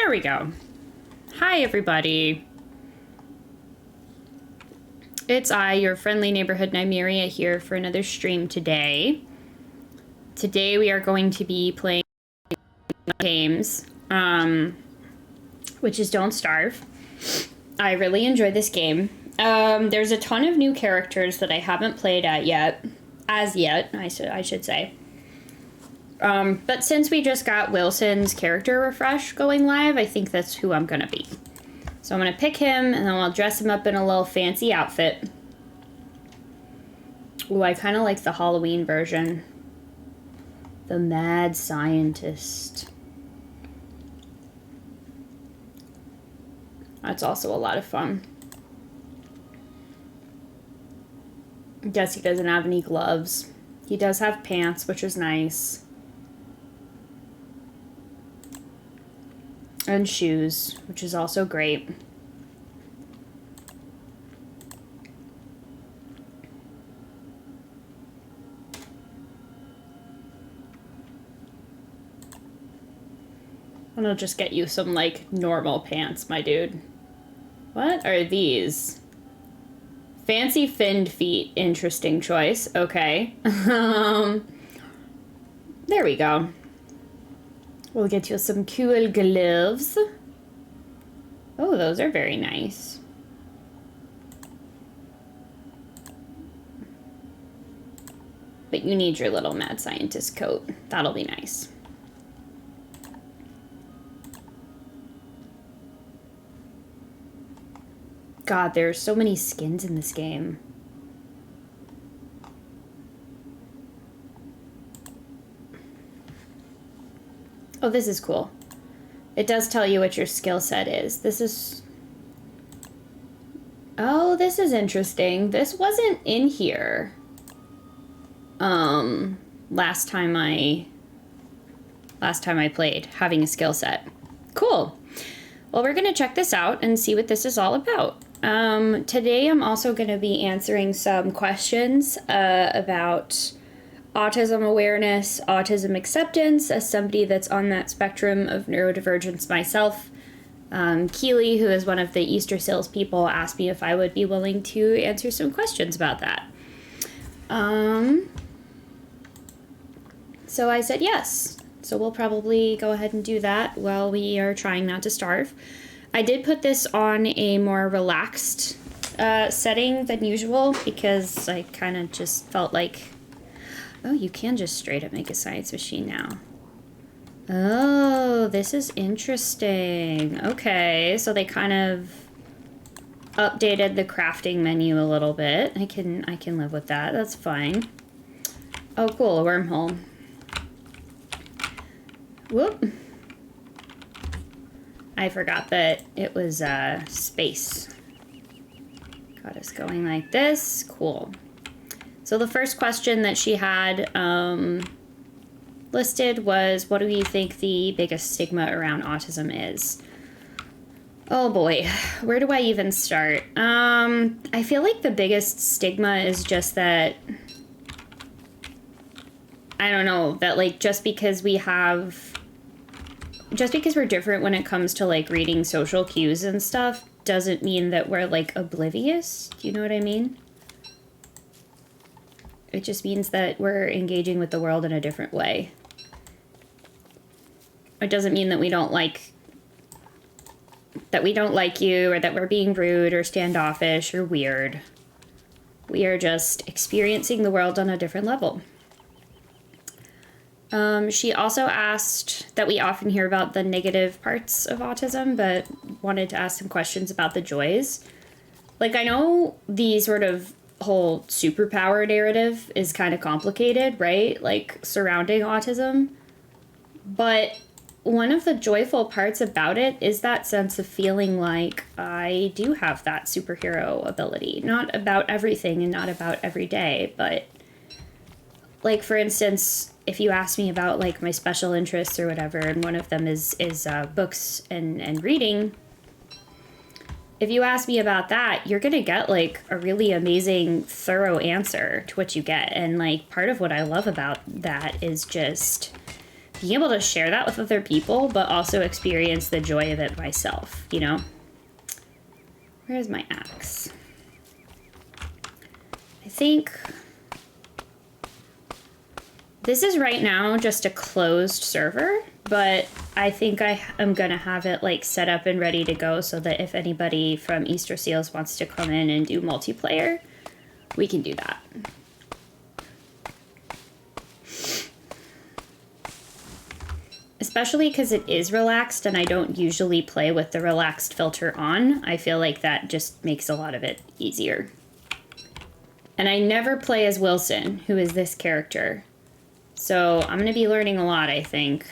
There we go. Hi, everybody. It's I, your friendly neighborhood Nymeria, here for another stream today. Today we are going to be playing games, which is Don't Starve. I really enjoy this game. There's a ton of new characters that I haven't played yet, I should say. But since we just got Wilson's character refresh going live, I think that's who I'm gonna be. So I'm gonna pick him, and then I'll dress him up in a little fancy outfit. Ooh, I kind of like the Halloween version. The Mad Scientist. That's also a lot of fun. I guess he doesn't have any gloves. He does have pants, which is nice. And shoes, which is also great. And I'll just get you some, like, normal pants, my dude. What are these? Fancy finned feet. Interesting choice. Okay. There we go. We'll get you some cool gloves. Oh, those are very nice. But you need your little mad scientist coat. That'll be nice. God, there's so many skins in this game. Oh, this is cool. It does tell you what your skill set is. This is... Oh, this is interesting. This wasn't in here. Last time I played, having a skill set. Cool. Well, we're gonna check this out and see what this is all about. Today I'm also gonna be answering some questions about autism awareness, autism acceptance, as somebody that's on that spectrum of neurodivergence myself. Keely, who is one of the Easter Sales people, asked me if I would be willing to answer some questions about that. So I said yes. So we'll probably go ahead and do that while we are trying not to starve. I did put this on a more relaxed setting than usual because I kind of just felt like... Oh, you can just straight up make a science machine now. Oh, this is interesting. Okay, so they kind of updated the crafting menu a little bit. I can live with that. That's fine. Oh, cool, a wormhole. Whoop. I forgot that it was space. Got us going like this. Cool. So the first question that she had listed was, what do you think the biggest stigma around autism is? Oh boy, where do I even start? I feel like the biggest stigma is just that, I don't know, that like just because we're different when it comes to like reading social cues and stuff doesn't mean that we're like oblivious. Do you know what I mean? It just means that we're engaging with the world in a different way. It doesn't mean that we don't like you or that we're being rude or standoffish or weird. We are just experiencing the world on a different level. She also asked that we often hear about the negative parts of autism, but wanted to ask some questions about the joys. Like, I know the sort of whole superpower narrative is kind of complicated, right? Like, surrounding autism. But one of the joyful parts about it is that sense of feeling like I do have that superhero ability. Not about everything and not about every day, but like, for instance, if you ask me about like my special interests or whatever, and one of them is books and reading, if you ask me about that, you're gonna get like a really amazing, thorough answer to what you get. And like part of what I love about that is just being able to share that with other people, but also experience the joy of it myself, you know? Where's my axe? I think this is right now just a closed server, but I think I am gonna have it like set up and ready to go so that if anybody from Easter Seals wants to come in and do multiplayer, we can do that. Especially because it is relaxed and I don't usually play with the relaxed filter on. I feel like that just makes a lot of it easier. And I never play as Wilson, who is this character. So I'm going to be learning a lot, I think.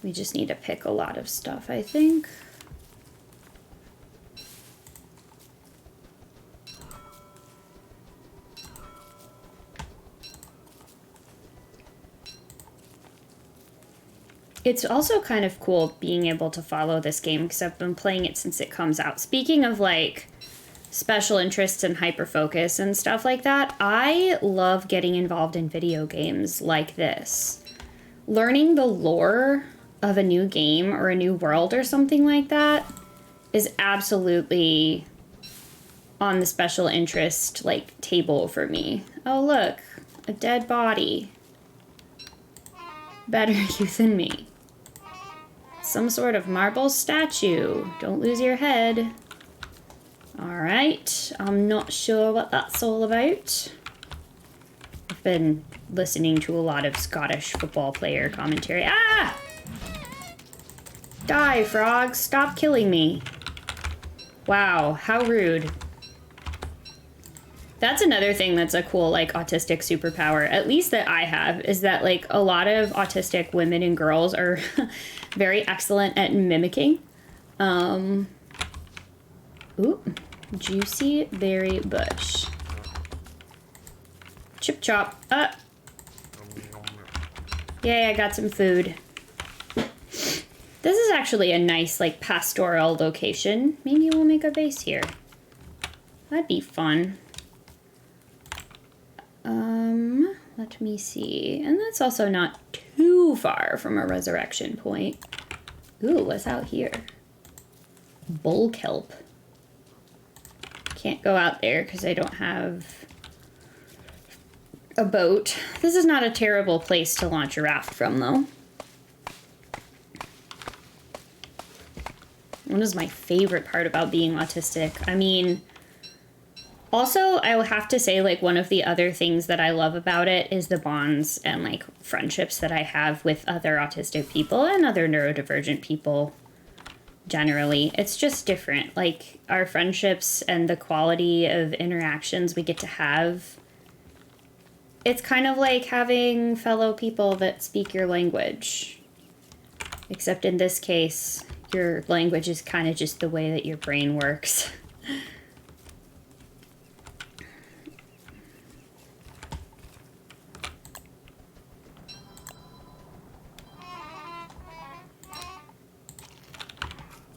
We just need to pick a lot of stuff, I think. It's also kind of cool being able to follow this game because I've been playing it since it comes out. Speaking of like special interests and hyperfocus and stuff like that, I love getting involved in video games like this. Learning the lore of a new game or a new world or something like that is absolutely on the special interest like table for me. Oh look, a dead body. Better you than me. Some sort of marble statue. Don't lose your head. Alright, I'm not sure what that's all about. I've been listening to a lot of Scottish football player commentary. Ah! Die, frogs. Stop killing me. Wow, how rude. That's another thing that's a cool, like, autistic superpower, at least that I have, is that, like, a lot of autistic women and girls are very excellent at mimicking. Ooh, juicy berry bush. Chip chop. Yay, I got some food. This is actually a nice, like, pastoral location. Maybe we'll make a base here. That'd be fun. Let me see. And that's also not too far from a resurrection point. Ooh, what's out here? Bull kelp. Can't go out there because I don't have a boat. This is not a terrible place to launch a raft from, though. What is my favorite part about being autistic? I mean, also, I will have to say, like, one of the other things that I love about it is the bonds and, like, friendships that I have with other autistic people and other neurodivergent people generally. It's just different. Like, our friendships and the quality of interactions we get to have. It's kind of like having fellow people that speak your language. Except in this case, your language is kind of just the way that your brain works.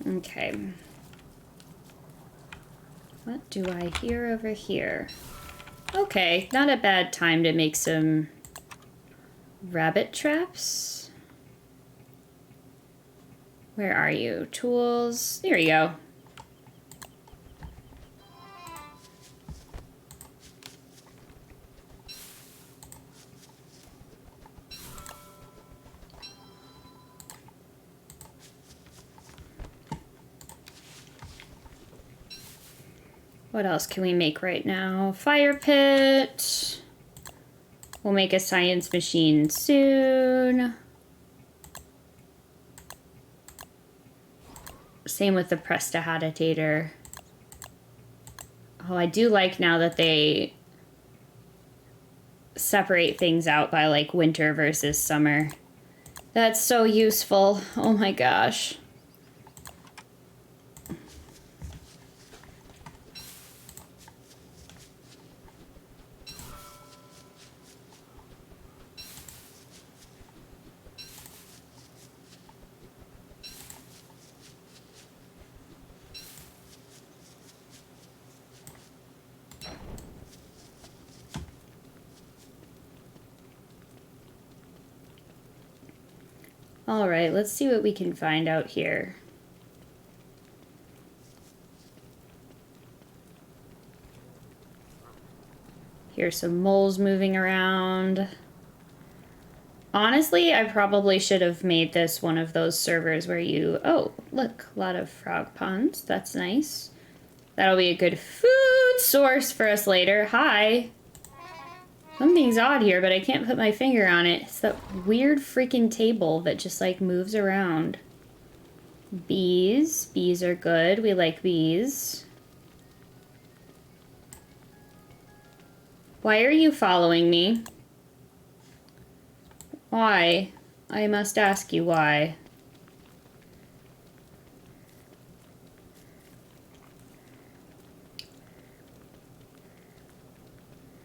Okay. What do I hear over here? Okay, not a bad time to make some rabbit traps. Where are you? Tools. There you go. What else can we make right now? Fire pit. We'll make a science machine soon. Same with the prestidigitator. Oh, I do like now that they separate things out by like winter versus summer. That's so useful. Oh my gosh. All right, let's see what we can find out here. Here's some moles moving around. Honestly, I probably should have made this one of those servers where you... Oh, look, a lot of frog ponds. That's nice. That'll be a good food source for us later. Hi. Something's odd here, but I can't put my finger on it. It's that weird freaking table that just, like, moves around. Bees. Bees are good. We like bees. Why are you following me? Why? I must ask you why.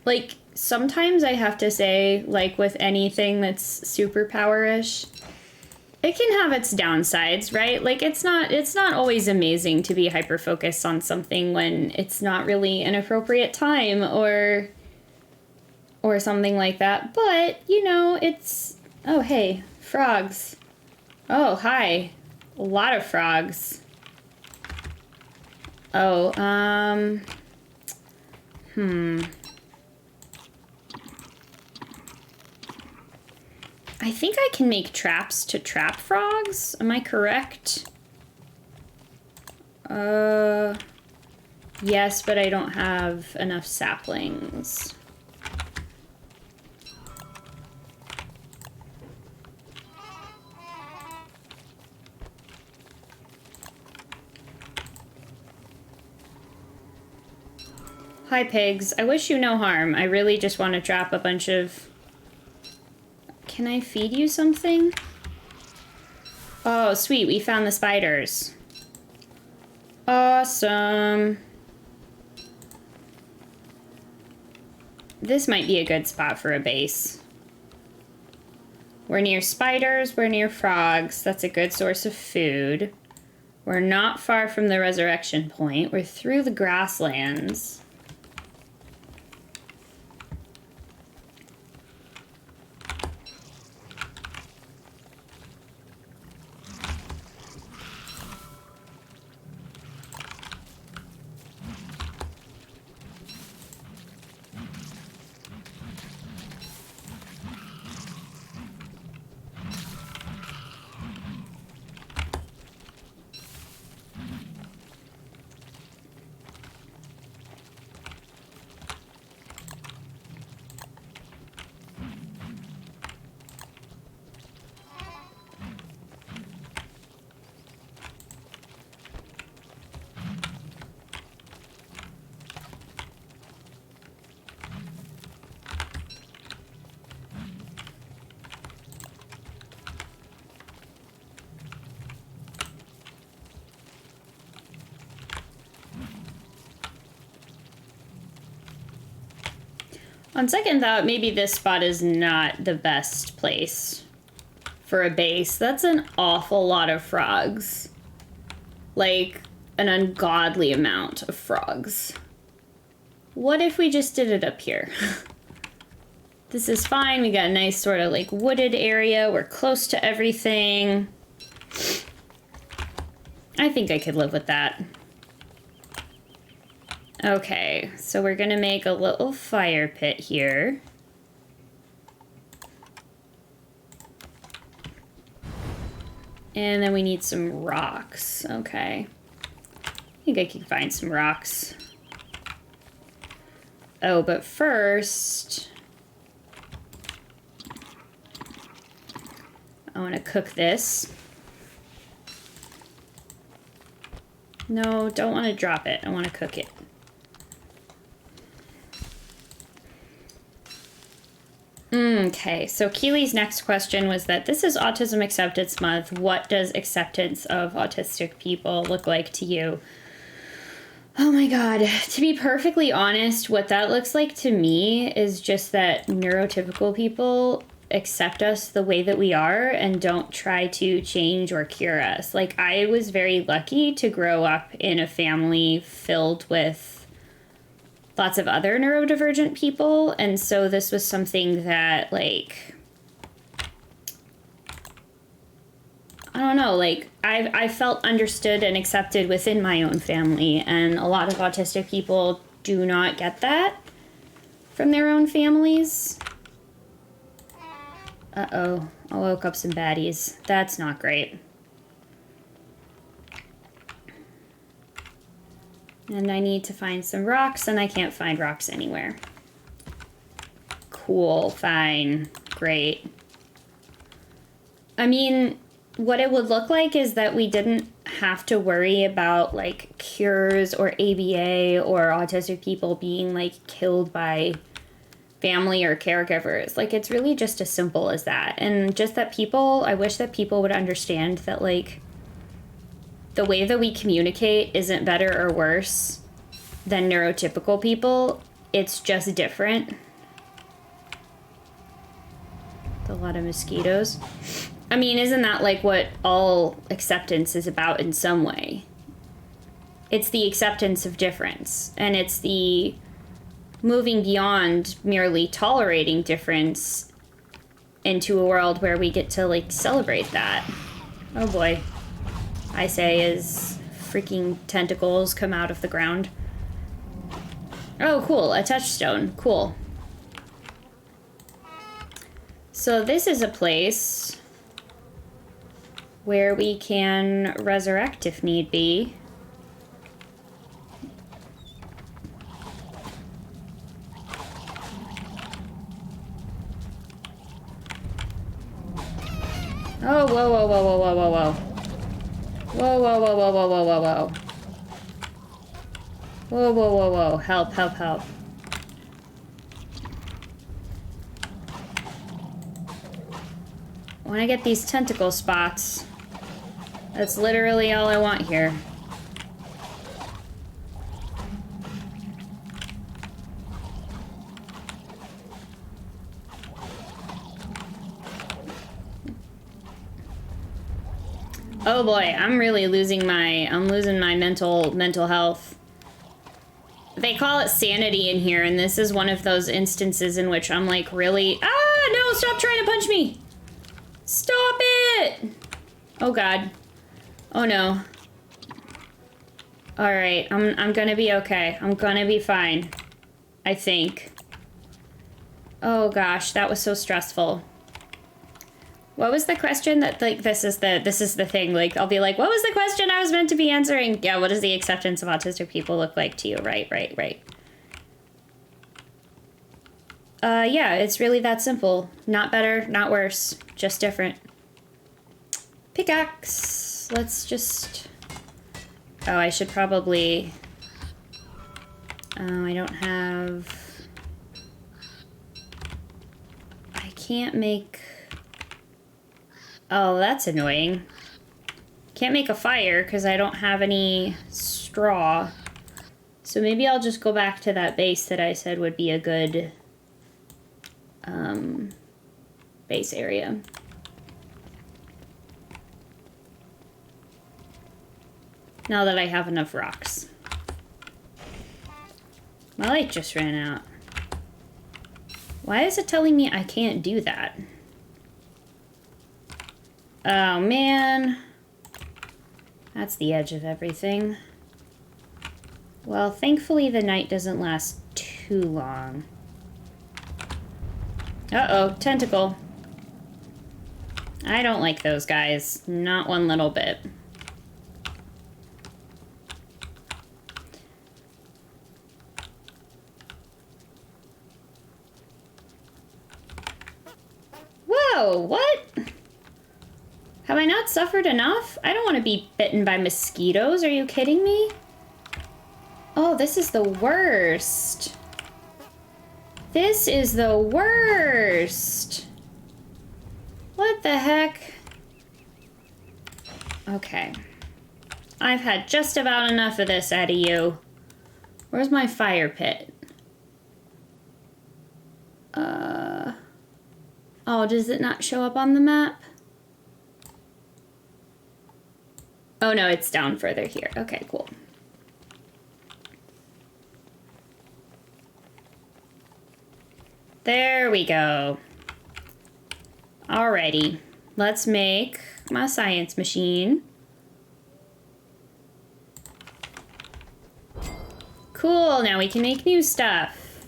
Like, sometimes I have to say, like with anything that's superpower-ish, it can have its downsides, right? Like, it's not always amazing to be hyper-focused on something when it's not really an appropriate time or something like that. But, you know, it's... Oh, hey, frogs. Oh, hi. A lot of frogs. Oh, I think I can make traps to trap frogs. Am I correct? Yes, but I don't have enough saplings. Hi, pigs. I wish you no harm. I really just want to trap a bunch of... Can I feed you something? Oh, sweet. We found the spiders. Awesome. This might be a good spot for a base. We're near spiders. We're near frogs. That's a good source of food. We're not far from the resurrection point. We're through the grasslands. On second thought, maybe this spot is not the best place for a base. That's an awful lot of frogs. Like, an ungodly amount of frogs. What if we just did it up here? This is fine. We got a nice sort of like wooded area. We're close to everything. I think I could live with that. Okay, so we're gonna make a little fire pit here. And then we need some rocks. Okay. I think I can find some rocks. Oh, but first... I want to cook this. No, don't want to drop it. I want to cook it. Okay, so Keely's next question was that this is Autism Acceptance Month. What does acceptance of autistic people look like to you? Oh my God. To be perfectly honest, what that looks like to me is just that neurotypical people accept us the way that we are and don't try to change or cure us. Like, I was very lucky to grow up in a family filled with lots of other neurodivergent people, and so this was something that, like, don't know, like, I felt understood and accepted within my own family, and a lot of autistic people do not get that from their own families. Uh-oh, I woke up some baddies. That's not great. And I need to find some rocks, and I can't find rocks anywhere. Cool, fine, great. I mean, what it would look like is that we didn't have to worry about, like, cures or ABA or autistic people being, like, killed by family or caregivers. Like, it's really just as simple as that. And just that people, I wish that people would understand that, like, the way that we communicate isn't better or worse than neurotypical people. It's just different. A lot of mosquitoes. I mean, isn't that like what all acceptance is about in some way? It's the acceptance of difference, and it's the moving beyond merely tolerating difference into a world where we get to, like, celebrate that. Oh boy. I say as freaking tentacles come out of the ground. Oh, cool. A touchstone. Cool. So this is a place where we can resurrect if need be. Oh, whoa, whoa, whoa, whoa, whoa, whoa, whoa. Whoa, whoa, whoa, whoa, whoa, whoa, whoa, whoa. Whoa, whoa, whoa, whoa. Help, help, help. When I get these tentacle spots, that's literally all I want here. Oh boy, I'm really losing my mental health. They call it sanity in here, and this is one of those instances in which I'm like, really? Ah, no, stop trying to punch me! Stop it! Oh god. Oh no. Alright, I'm gonna be okay. I'm gonna be fine. I think. Oh gosh, that was so stressful. What was the question that, like, this is the thing, like, I'll be like, what was the question I was meant to be answering? Yeah, what does the acceptance of autistic people look like to you? Right. Yeah, it's really that simple. Not better, not worse, just different. Pickaxe. Let's just... Oh, I should probably... Oh, I don't have... I can't make... Oh, that's annoying. Can't make a fire because I don't have any straw. So maybe I'll just go back to that base that I said would be a good base area. Now that I have enough rocks. My light just ran out. Why is it telling me I can't do that? Oh, man. That's the edge of everything. Well, thankfully the night doesn't last too long. Uh-oh, tentacle. I don't like those guys. Not one little bit. Whoa, what? Have I not suffered enough? I don't want to be bitten by mosquitoes. Are you kidding me? Oh, this is the worst. This is the worst. What the heck? Okay. I've had just about enough of this out of you. Where's my fire pit? Oh, does it not show up on the map? Oh no, it's down further here. Okay, cool. There we go. Alrighty. let's make my science machine. Cool, now we can make new stuff.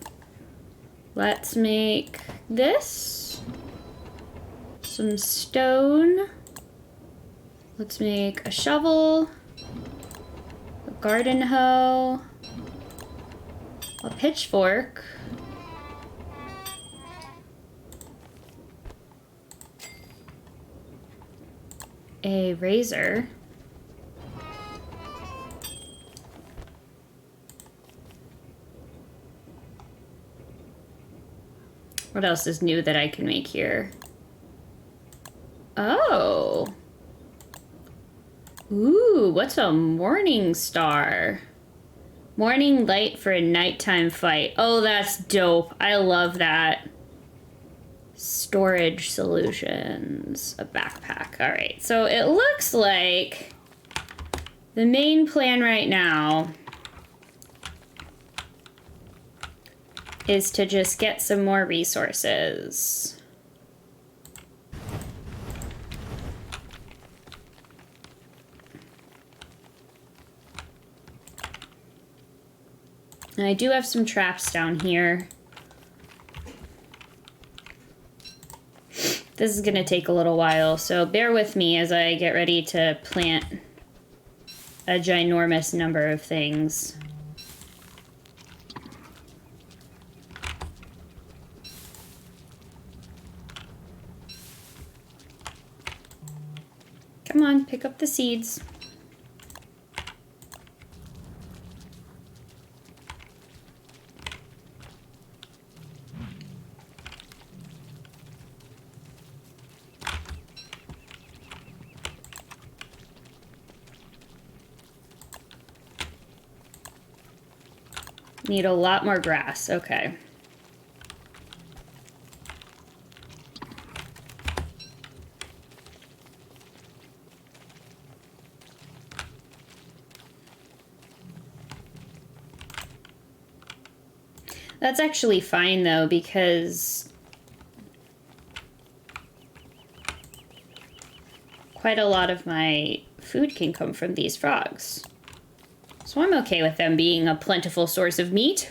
Let's make this. Some stone. Let's make a shovel. A garden hoe. A pitchfork. A razor. What else is new that I can make here? Oh. Ooh, what's a morning star? Morning light for a nighttime fight. Oh, that's dope. I love that. Storage solutions. A backpack. All right, so it looks like the main plan right now is to just get some more resources. And I do have some traps down here. This is gonna take a little while, so bear with me as I get ready to plant a ginormous number of things. Come on, pick up the seeds. Need a lot more grass, okay. That's actually fine though, because quite a lot of my food can come from these frogs. So I'm okay with them being a plentiful source of meat.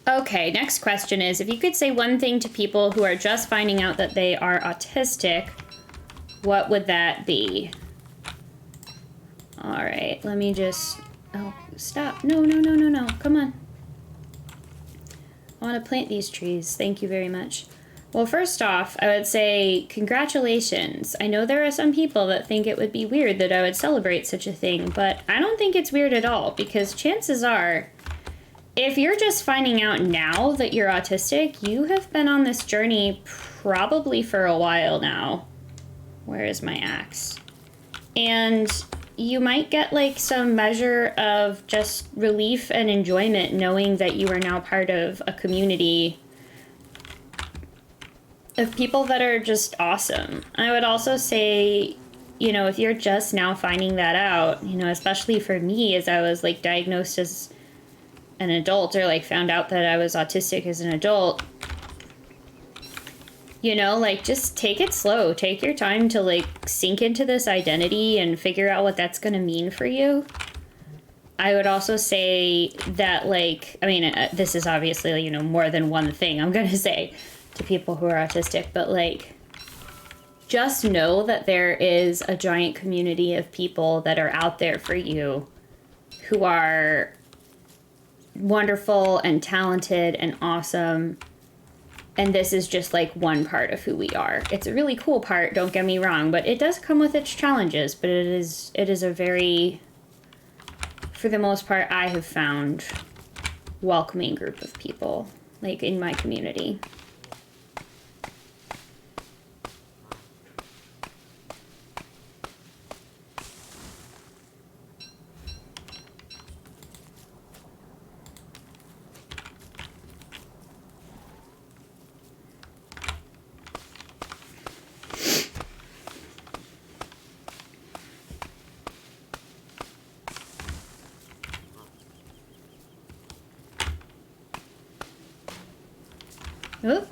Okay, next question is, if you could say one thing to people who are just finding out that they are autistic, what would that be? All right, let me just... Oh, stop. No, no, no, no, no. Come on. I want to plant these trees. Thank you very much. Well, first off, I would say congratulations. I know there are some people that think it would be weird that I would celebrate such a thing, but I don't think it's weird at all, because chances are, if you're just finding out now that you're autistic, you have been on this journey probably for a while now. Where is my axe? And you might get like some measure of just relief and enjoyment knowing that you are now part of a community of people that are just awesome. I would also say, you know, if you're just now finding that out, you know, especially for me, as I was like diagnosed as an adult, or like found out that I was autistic as an adult, you know, like just take it slow. Take your time to like sink into this identity and figure out what that's going to mean for you. I would also say that, like, I mean, this is obviously, you know, more than one thing I'm going to say to people who are autistic, but like, just know that there is a giant community of people that are out there for you who are wonderful and talented and awesome. And this is just like one part of who we are. It's a really cool part, don't get me wrong, but it does come with its challenges, but it is a very, for the most part, I have found welcoming group of people, like in my community. Oh.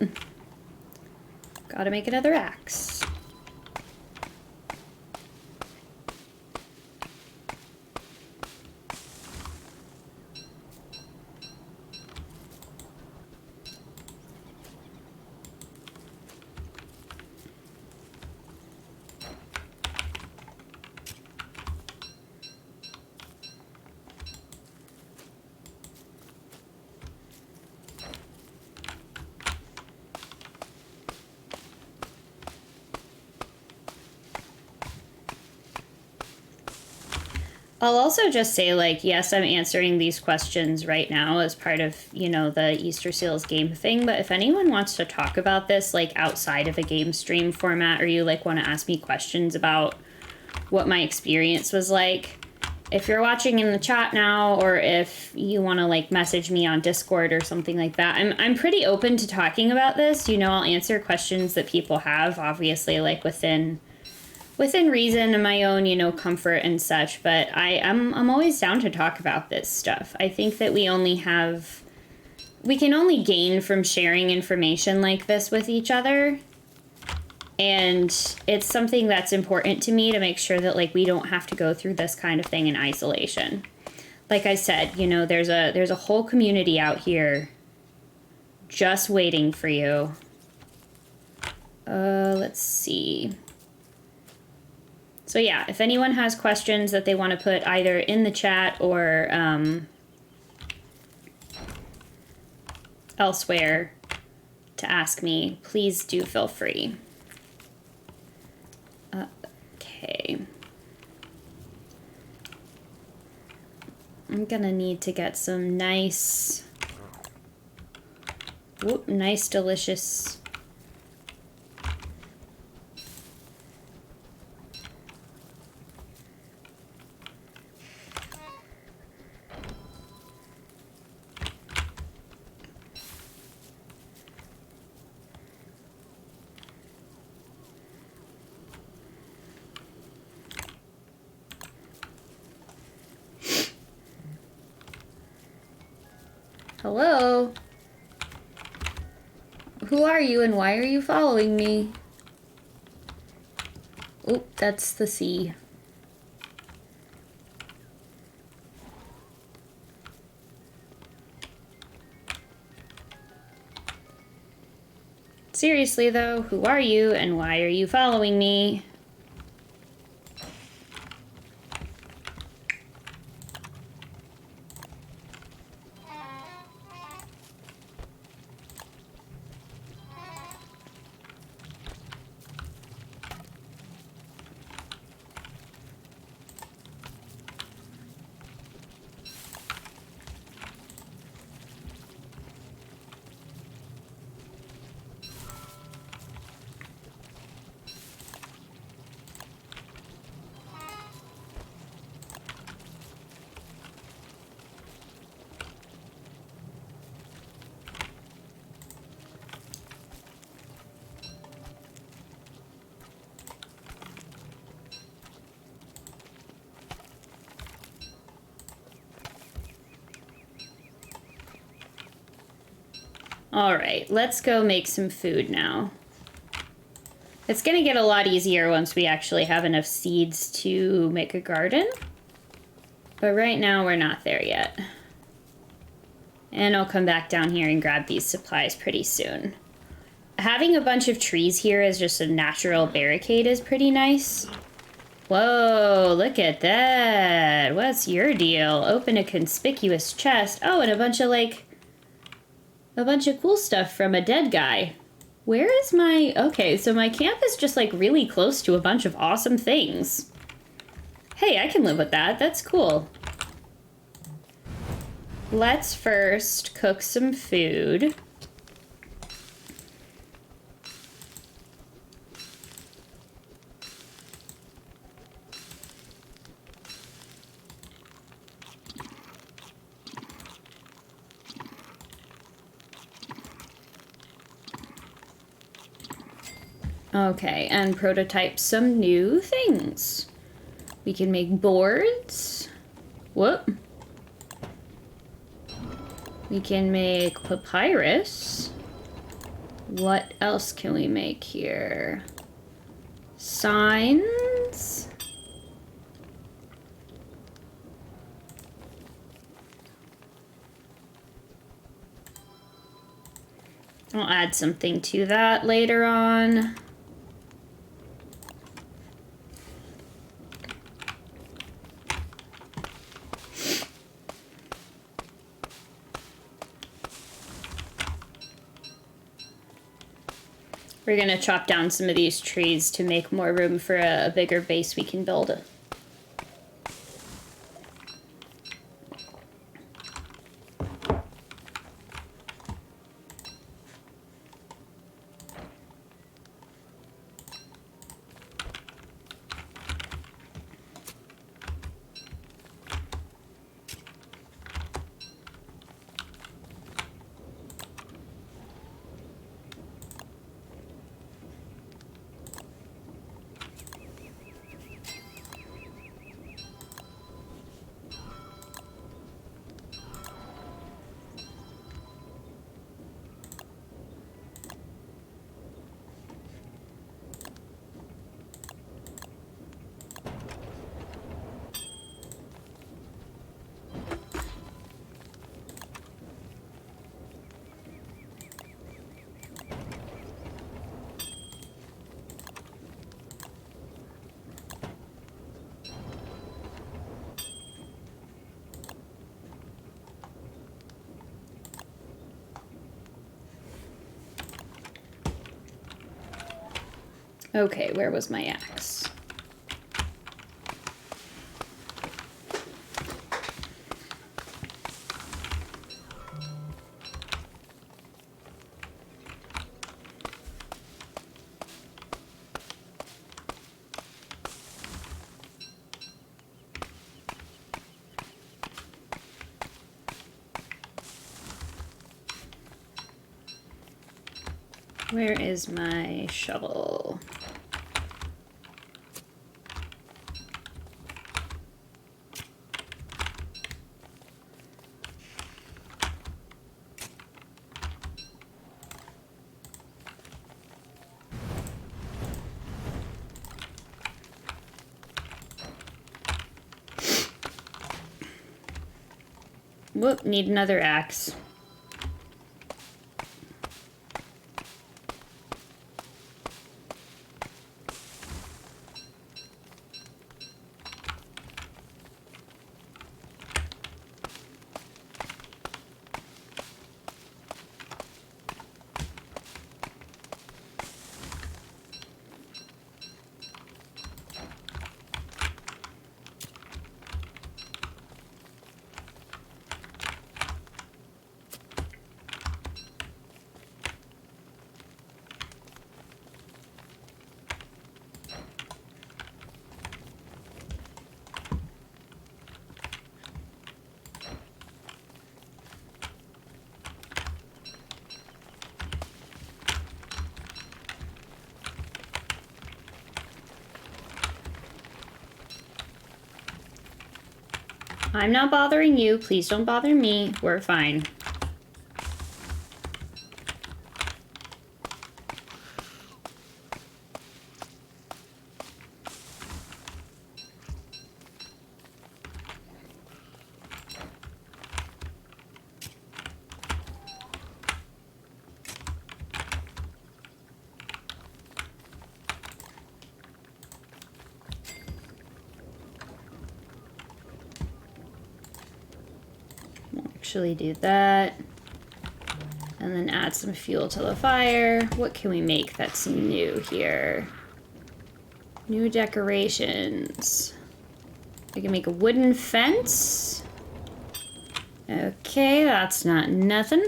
Gotta make another axe. I'll also just say, like, yes, I'm answering these questions right now as part of, you know, the Easter Seals game thing, but if anyone wants to talk about this, like, outside of a game stream format, or you, like, want to ask me questions about what my experience was like, if you're watching in the chat now, or if you want to, like, message me on Discord or something like that, I'm pretty open to talking about this. You know, I'll answer questions that people have, obviously, like, within reason and my own, you know, comfort and such, but I'm always down to talk about this stuff. I think that we can only gain from sharing information like this with each other. And it's something that's important to me to make sure that, like, we don't have to go through this kind of thing in isolation. Like I said, you know, there's a whole community out here just waiting for you. Let's see. So yeah, if anyone has questions that they want to put either in the chat or elsewhere to ask me, please do feel free. Okay. I'm gonna need to get some nice, delicious Hello? Who are you and why are you following me? Oop, that's the sea. Seriously though, who are you and why are you following me? Alright, let's go make some food now. It's gonna get a lot easier once we actually have enough seeds to make a garden. But right now we're not there yet. And I'll come back down here and grab these supplies pretty soon. Having a bunch of trees here as just a natural barricade is pretty nice. Whoa, look at that. What's your deal? Open a conspicuous chest. Oh, and a bunch of cool stuff from a dead guy. Where is my... Okay, so my camp is just, like, really close to a bunch of awesome things. Hey, I can live with that. That's cool. Let's first cook some food. Okay, and prototype some new things. We can make boards. Whoop. We can make papyrus. What else can we make here? Signs? I'll add something to that later on. We're gonna chop down some of these trees to make more room for a bigger base we can build. Okay, where was my axe? Where is my shovel? Whoop, need another axe. I'm not bothering you. Please don't bother me. We're fine. Actually do that. And then add some fuel to the fire. What can we make that's new here? New decorations. I can make a wooden fence. Okay, that's not nothing.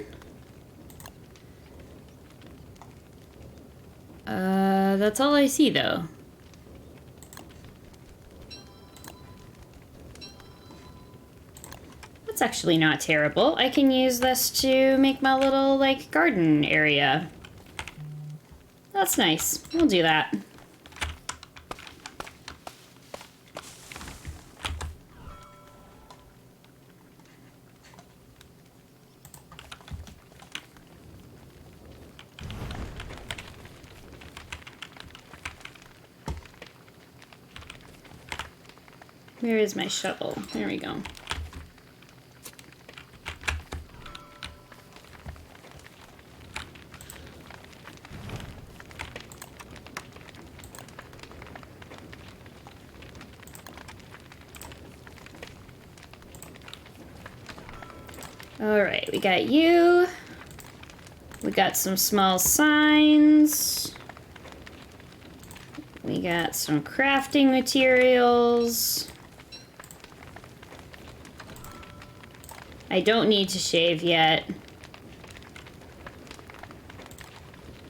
That's all I see though. That's actually not terrible. I can use this to make my little, like, garden area. That's nice. We'll do that. Where is my shovel? There we go. Alright, we got you. We got some small signs. We got some crafting materials. I don't need to shave yet.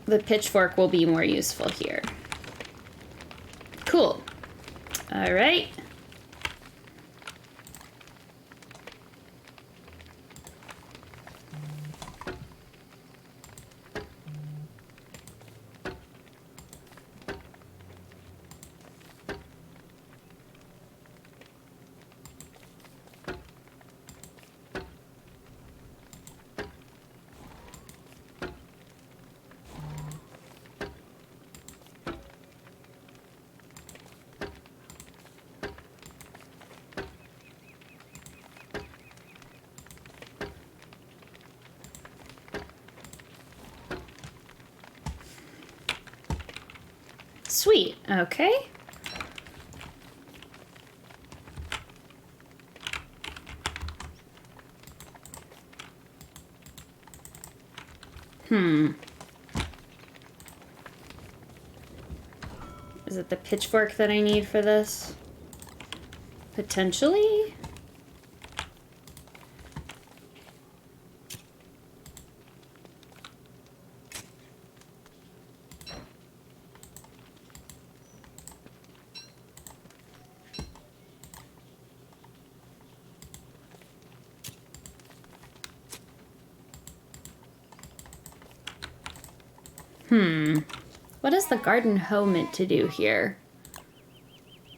The pitchfork will be more useful here. Cool. All right. Sweet. Okay. Is it the pitchfork that I need for this? Potentially? What is the garden hoe meant to do here?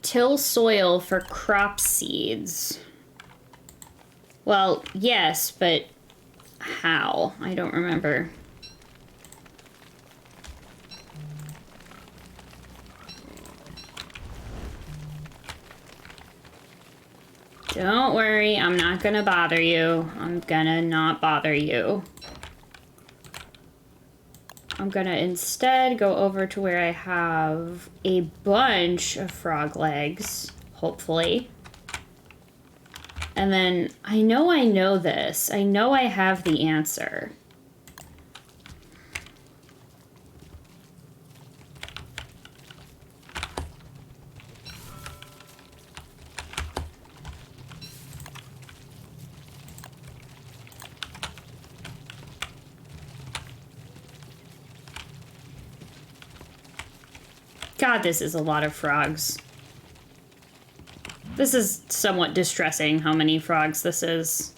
Till soil for crop seeds. Well, yes, but how? I don't remember. Don't worry, I'm not gonna bother you. I'm gonna not bother you. I'm gonna instead go over to where I have a bunch of frog legs, hopefully. And then, I know this. I know I have the answer. God, this is a lot of frogs. This is somewhat distressing how many frogs this is.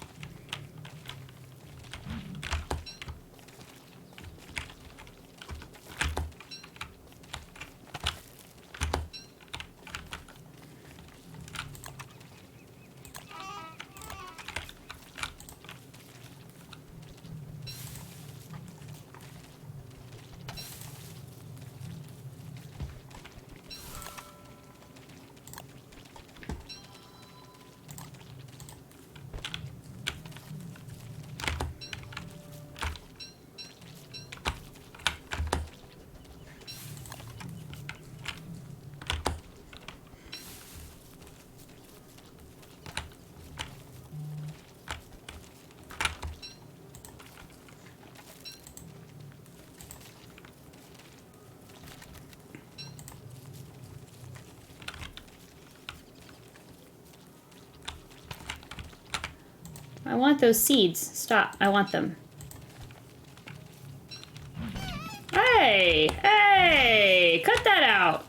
I want those seeds. Stop. I want them. Hey! Hey! Cut that out!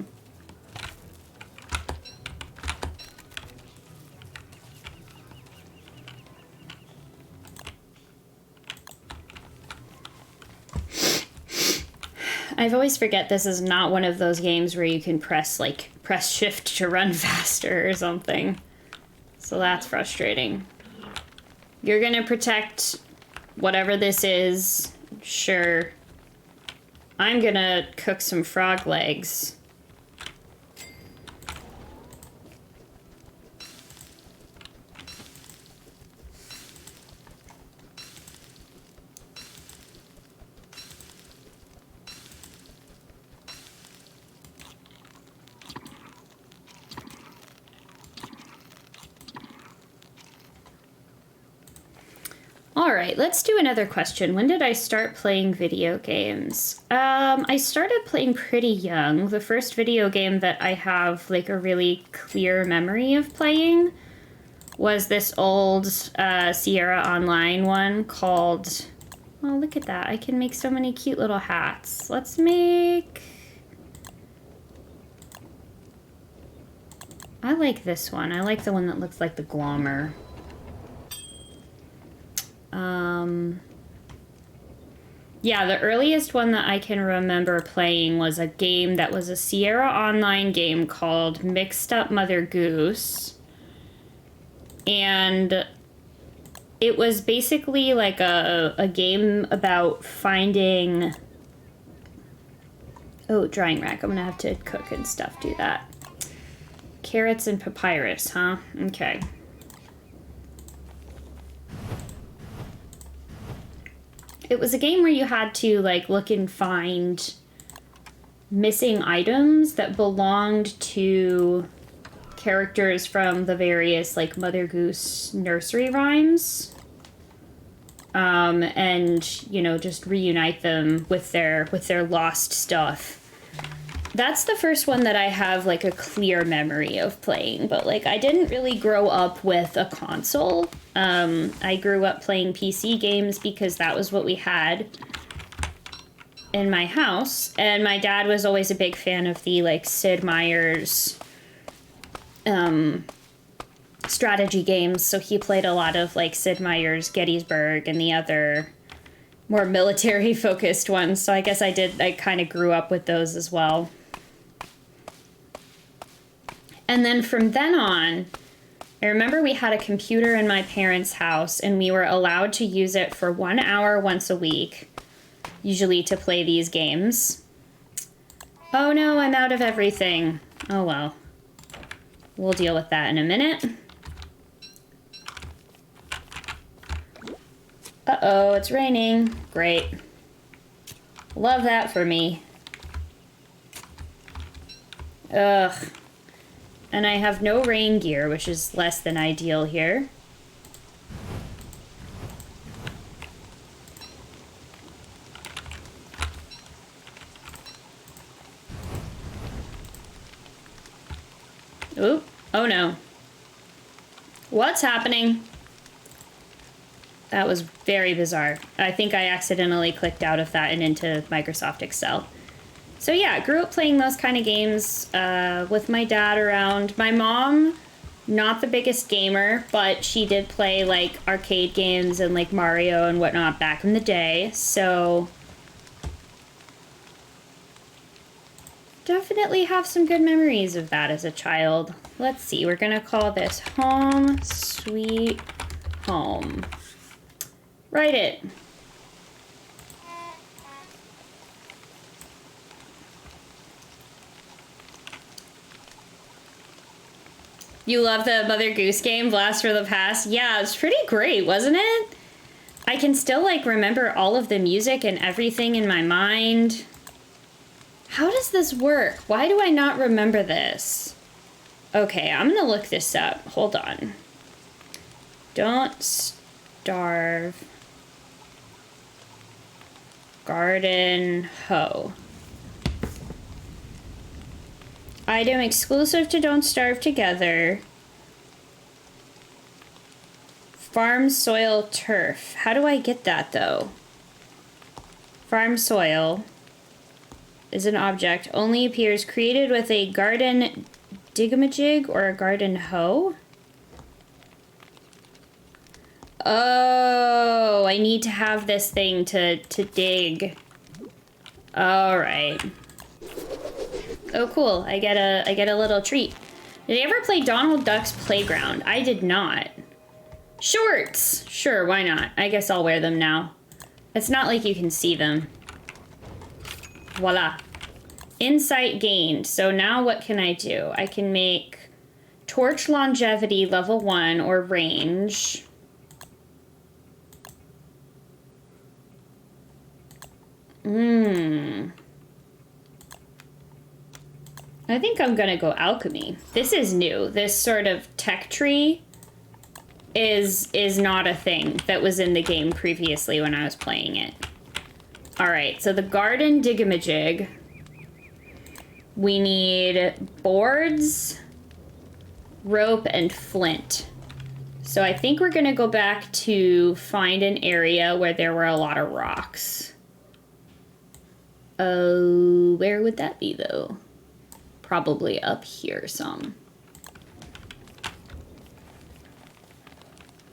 I always forget this is not one of those games where you can press shift to run faster or something. So that's frustrating. You're gonna protect whatever this is. Sure. I'm gonna cook some frog legs. All right, let's do another question. When did I start playing video games? I started playing pretty young. The first video game that I have like a really clear memory of playing was this old Sierra Online one called... Oh, look at that. I can make so many cute little hats. Let's make... I like this one. I like the one that looks like the Glommer. Yeah, the earliest one that I can remember playing was a game that was a Sierra Online game called Mixed Up Mother Goose. And it was basically like a game about finding... Oh, drying rack. I'm gonna have to cook and stuff, do that. Carrots and papyrus, huh? Okay. It was a game where you had to, like, look and find missing items that belonged to characters from the various, like, Mother Goose nursery rhymes. And, you know, just reunite them with their lost stuff. That's the first one that I have, like, a clear memory of playing. But, like, I didn't really grow up with a console. I grew up playing PC games because that was what we had in my house. And my dad was always a big fan of the, like, Sid Meier's strategy games. So he played a lot of, like, Sid Meier's Gettysburg and the other more military-focused ones. So I guess I kind of grew up with those as well. And then from then on, I remember we had a computer in my parents' house, and we were allowed to use it for 1 hour once a week, usually to play these games. Oh no, I'm out of everything. Oh well. We'll deal with that in a minute. Uh-oh, it's raining. Great. Love that for me. Ugh. And I have no rain gear, which is less than ideal here. Oop. Oh no. What's happening? That was very bizarre. I think I accidentally clicked out of that and into Microsoft Excel. So yeah, I grew up playing those kind of games with my dad around. My mom, not the biggest gamer, but she did play like arcade games and like Mario and whatnot back in the day. So definitely have some good memories of that as a child. Let's see, we're gonna call this Home Sweet Home. Write it. You love the Mother Goose game, Blast for the Past? Yeah, it's pretty great, wasn't it? I can still, like, remember all of the music and everything in my mind. How does this work? Why do I not remember this? Okay, I'm gonna look this up. Hold on. Don't starve. Garden hoe. Item exclusive to Don't Starve Together. Farm soil turf. How do I get that though? Farm soil is an object. Only appears created with a garden digamajig or a garden hoe. Oh, I need to have this thing to dig. All right. Oh, cool. I get a little treat. Did you ever play Donald Duck's Playground? I did not. Shorts! Sure, why not? I guess I'll wear them now. It's not like you can see them. Voila. Insight gained. So now what can I do? I can make torch longevity level 1 or range. I think I'm gonna go alchemy. This is new. This sort of tech tree is not a thing that was in the game previously when I was playing it. All right, so the garden digamajig. We need boards, rope, and flint. So I think we're gonna go back to find an area where there were a lot of rocks. Oh, where would that be though? Probably up here some.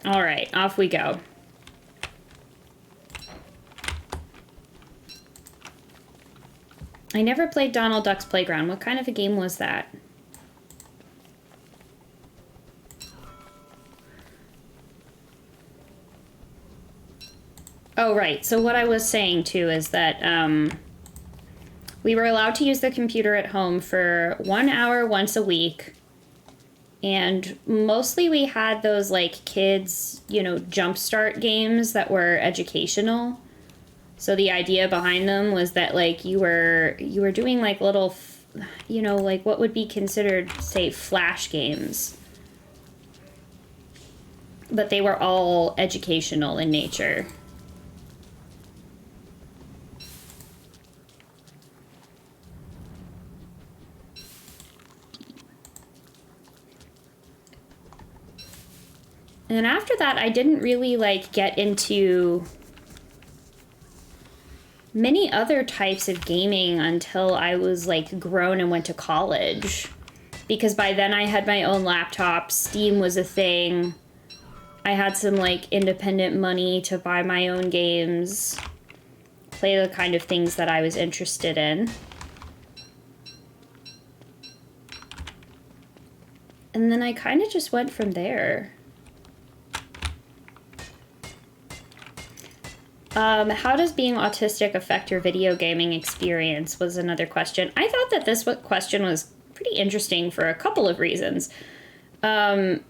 All right, off we go. I never played Donald Duck's Playground. What kind of a game was that? Oh, right. So what I was saying, too, is that we were allowed to use the computer at home for 1 hour once a week. And mostly we had those, like, kids, you know, jumpstart games that were educational. So the idea behind them was that, like, you were doing, like, little, you know, like, what would be considered, say, flash games. But they were all educational in nature. And then after that, I didn't really, like, get into many other types of gaming until I was, like, grown and went to college. Because by then I had my own laptop, Steam was a thing, I had some, like, independent money to buy my own games, play the kind of things that I was interested in. And then I kind of just went from there. How does being autistic affect your video gaming experience was another question. I thought that this question was pretty interesting for a couple of reasons. Mainly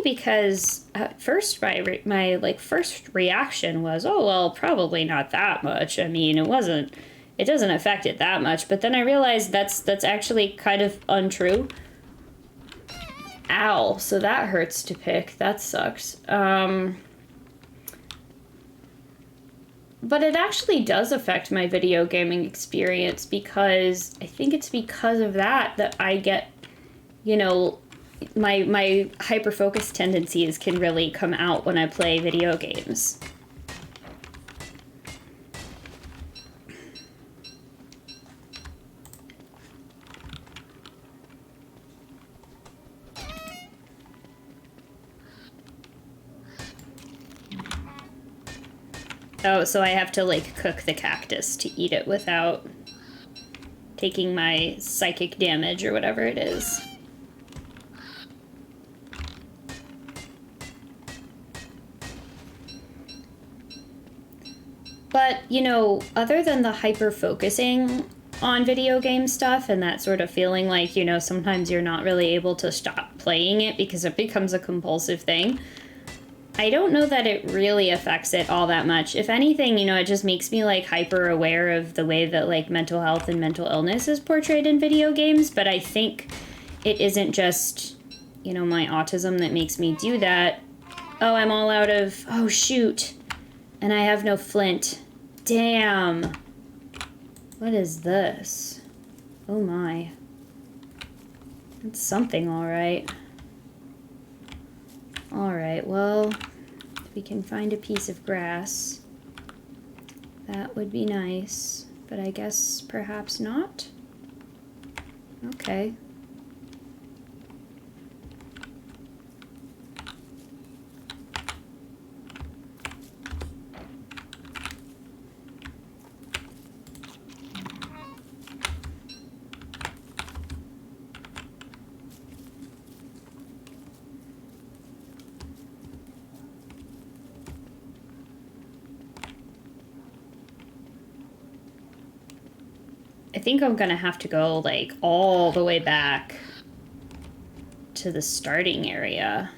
because at first my like first reaction was, oh, well, probably not that much. I mean, it doesn't affect it that much. But then I realized that's actually kind of untrue. Ow, so that hurts to pick. That sucks. But it actually does affect my video gaming experience because I think it's because of that I get, you know, my hyper-focus tendencies can really come out when I play video games. Oh, so I have to, like, cook the cactus to eat it without taking my psychic damage or whatever it is. But, you know, other than the hyper-focusing on video game stuff and that sort of feeling like, you know, sometimes you're not really able to stop playing it because it becomes a compulsive thing, I don't know that it really affects it all that much. If anything, you know, it just makes me, like, hyper aware of the way that, like, mental health and mental illness is portrayed in video games. But I think it isn't just, you know, my autism that makes me do that. Oh, I'm all out of... Oh, shoot. And I have no flint. Damn. What is this? Oh, my. That's something, all right. Alright, well, if we can find a piece of grass, that would be nice, but I guess perhaps not? Okay. I think I'm gonna have to go, like, all the way back to the starting area.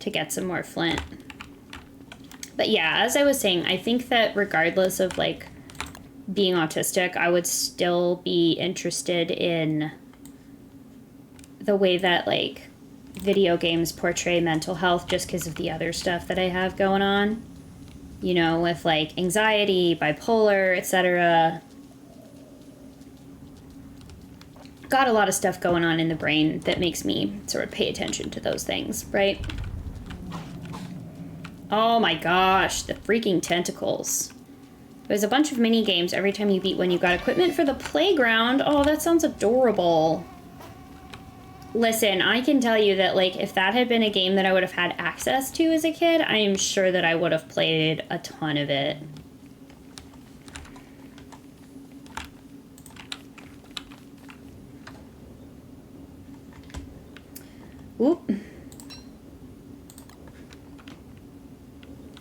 To get some more flint. But yeah, as I was saying, I think that regardless of, like, being autistic, I would still be interested in the way that, like, video games portray mental health just because of the other stuff that I have going on. You know, with, like, anxiety, bipolar, etc. Got a lot of stuff going on in the brain that makes me sort of pay attention to those things, right? Oh my gosh, the freaking tentacles. There's a bunch of mini games every time you beat one. You got equipment for the playground. Oh, that sounds adorable. Listen, I can tell you that, like, if that had been a game that I would have had access to as a kid, I am sure that I would have played a ton of it. Oop.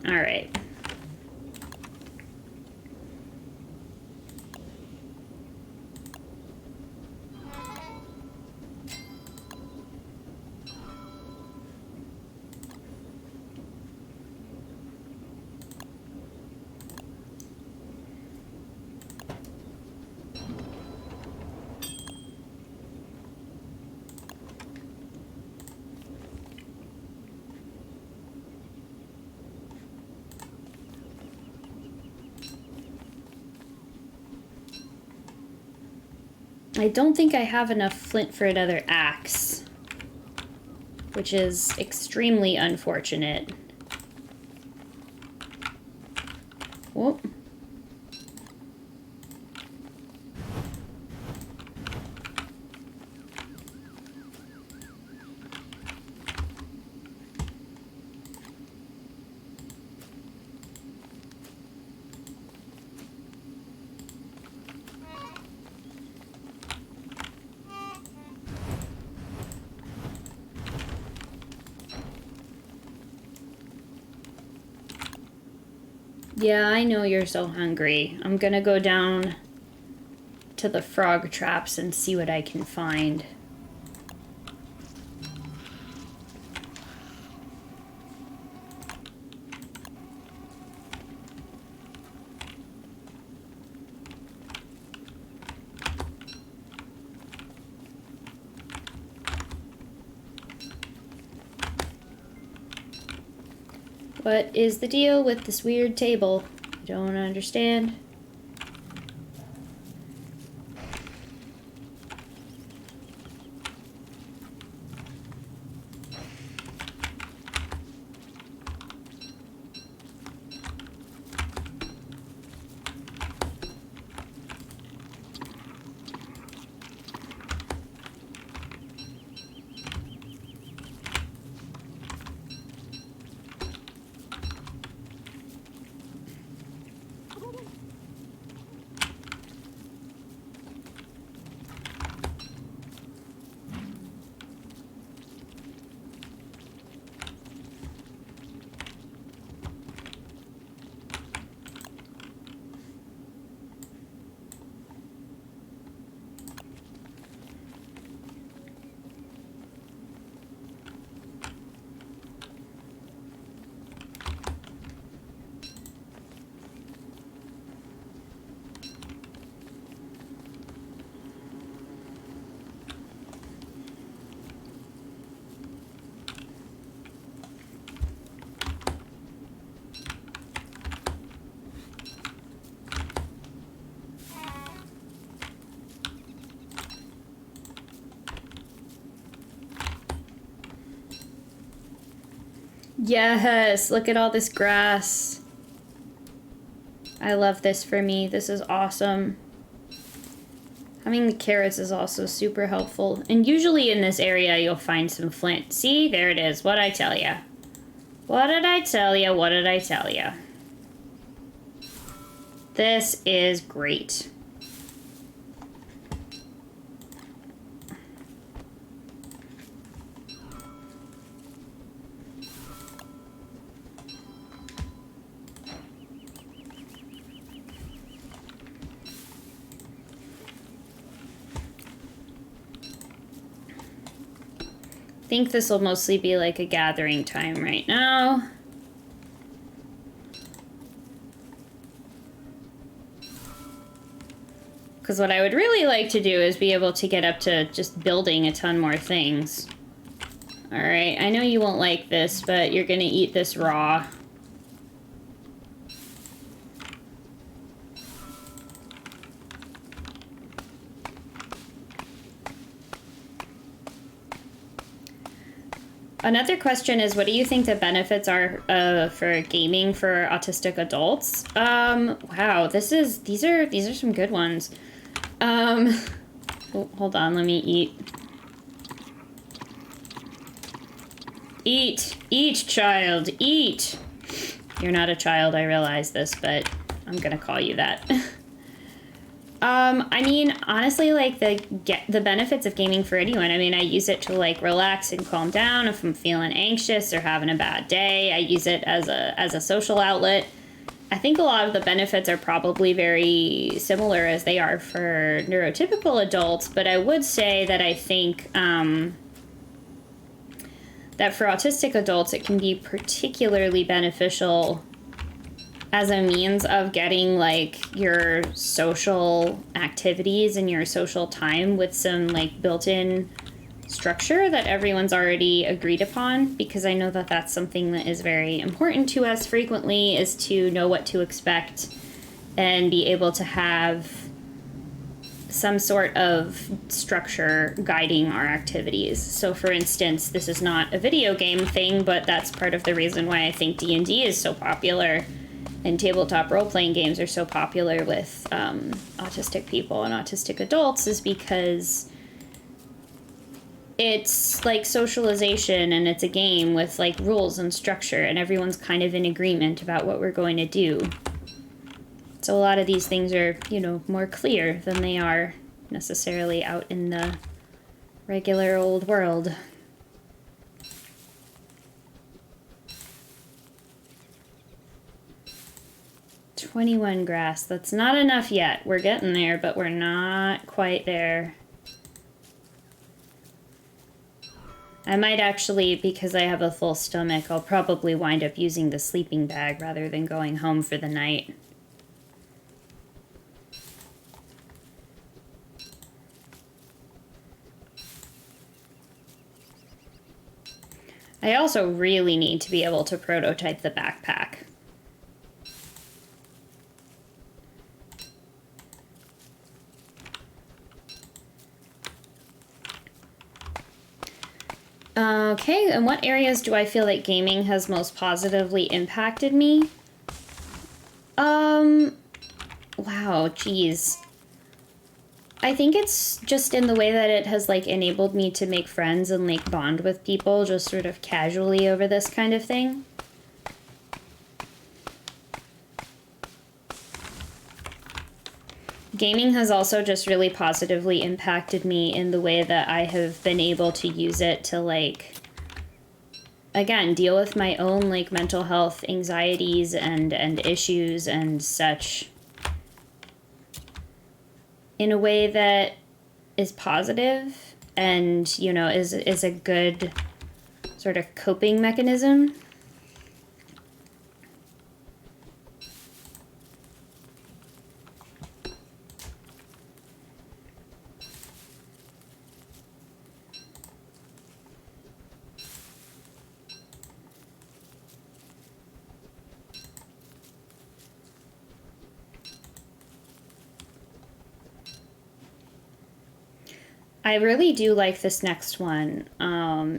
All right. I don't think I have enough flint for another axe, which is extremely unfortunate. Whoop. Yeah, I know you're so hungry. I'm gonna go down to the frog traps and see what I can find. What is the deal with this weird table? I don't understand. Yes, look at all this grass. I love this for me. This is awesome. Having the carrots is also super helpful. And usually in this area, you'll find some flint. See, there it is. What'd I tell ya? What did I tell ya? What did I tell ya? This is great. I think this will mostly be like a gathering time right now. Because what I would really like to do is be able to get up to just building a ton more things. Alright, I know you won't like this, but you're gonna eat this raw. Another question is, what do you think the benefits are for gaming for autistic adults? Wow, these are some good ones. Hold on, let me eat. Eat, child, eat. You're not a child, I realize this, but I'm gonna call you that. I mean, honestly, like, the benefits of gaming for anyone. I mean, I use it to, like, relax and calm down if I'm feeling anxious or having a bad day. I use it as a social outlet. I think a lot of the benefits are probably very similar as they are for neurotypical adults, but I would say that I think that for autistic adults, it can be particularly beneficial as a means of getting, like, your social activities and your social time with some, like, built-in structure that everyone's already agreed upon, because I know that that's something that is very important to us frequently, is to know what to expect and be able to have some sort of structure guiding our activities. So, for instance, this is not a video game thing, but that's part of the reason why I think D&D is so popular and tabletop role-playing games are so popular with autistic people and autistic adults, is because it's like socialization and it's a game with, like, rules and structure, and everyone's kind of in agreement about what we're going to do. So a lot of these things are, you know, more clear than they are necessarily out in the regular old world. $21 grass. That's not enough yet. We're getting there, but we're not quite there. I might actually, because I have a full stomach, I'll probably wind up using the sleeping bag rather than going home for the night. I also really need to be able to prototype the backpack. Okay, and what areas do I feel like gaming has most positively impacted me? Wow, geez. I think it's just in the way that it has, like, enabled me to make friends and, like, bond with people just sort of casually over this kind of thing. Gaming has also just really positively impacted me in the way that I have been able to use it to, like, again, deal with my own, like, mental health anxieties and issues and such in a way that is positive and, you know, is a good sort of coping mechanism. I really do like this next one.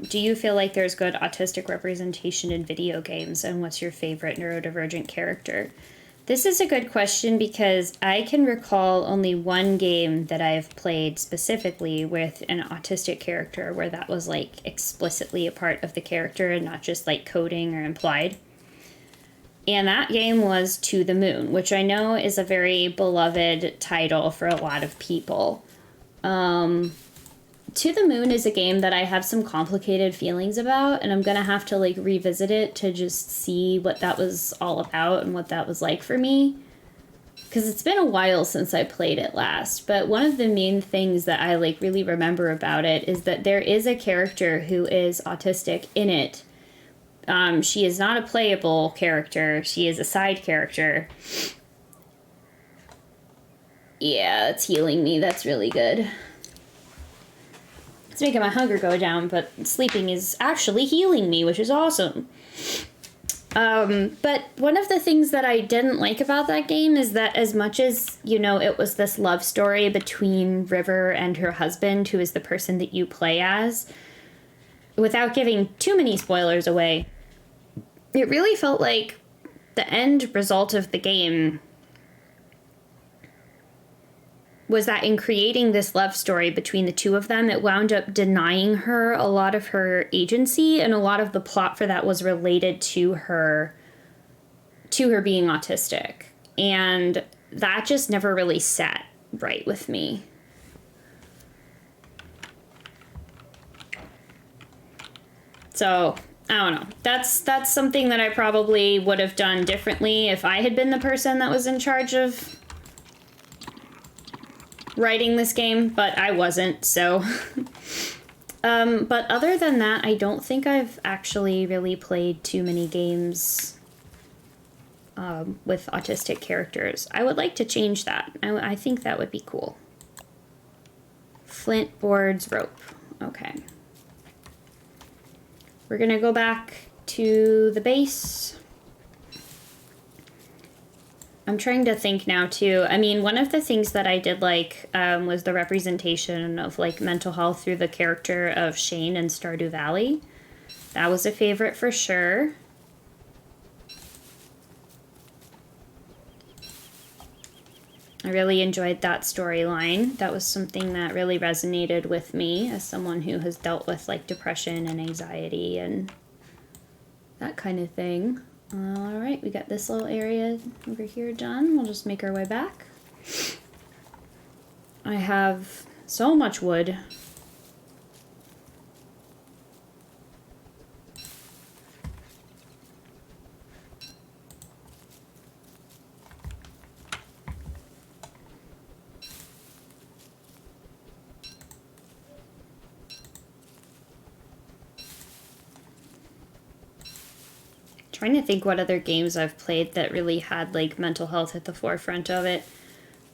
Do you feel like there's good autistic representation in video games, and what's your favorite neurodivergent character? This is a good question because I can recall only one game that I've played specifically with an autistic character where that was, like, explicitly a part of the character and not just, like, coding or implied. And that game was To the Moon, which I know is a very beloved title for a lot of people. To the Moon is a game that I have some complicated feelings about, and I'm gonna have to, like, revisit it to just see what that was all about and what that was like for me. Because it's been a while since I played it last, but one of the main things that I, like, really remember about it is that there is a character who is autistic in it. She is not a playable character, she is a side character. Yeah, it's healing me. That's really good. It's making my hunger go down, but sleeping is actually healing me, which is awesome. But one of the things that I didn't like about that game is that as much as, you know, it was this love story between River and her husband, who is the person that you play as, without giving too many spoilers away, it really felt like the end result of the game was that in creating this love story between the two of them, it wound up denying her a lot of her agency, and a lot of the plot for that was related to her being autistic. And that just never really sat right with me. So, I don't know. That's something that I probably would have done differently if I had been the person that was in charge of writing this game, but I wasn't, so. But other than that, I don't think I've actually really played too many games with autistic characters. I would like to change that. I think that would be cool. Flint, boards, rope. Okay. We're gonna go back to the base. I'm trying to think now, too. I mean, one of the things that I did like was the representation of, like, mental health through the character of Shane in Stardew Valley. That was a favorite for sure. I really enjoyed that storyline. That was something that really resonated with me as someone who has dealt with, like, depression and anxiety and that kind of thing. All right, we got this little area over here done. We'll just make our way back. I have so much wood. Trying to think what other games I've played that really had, like, mental health at the forefront of it.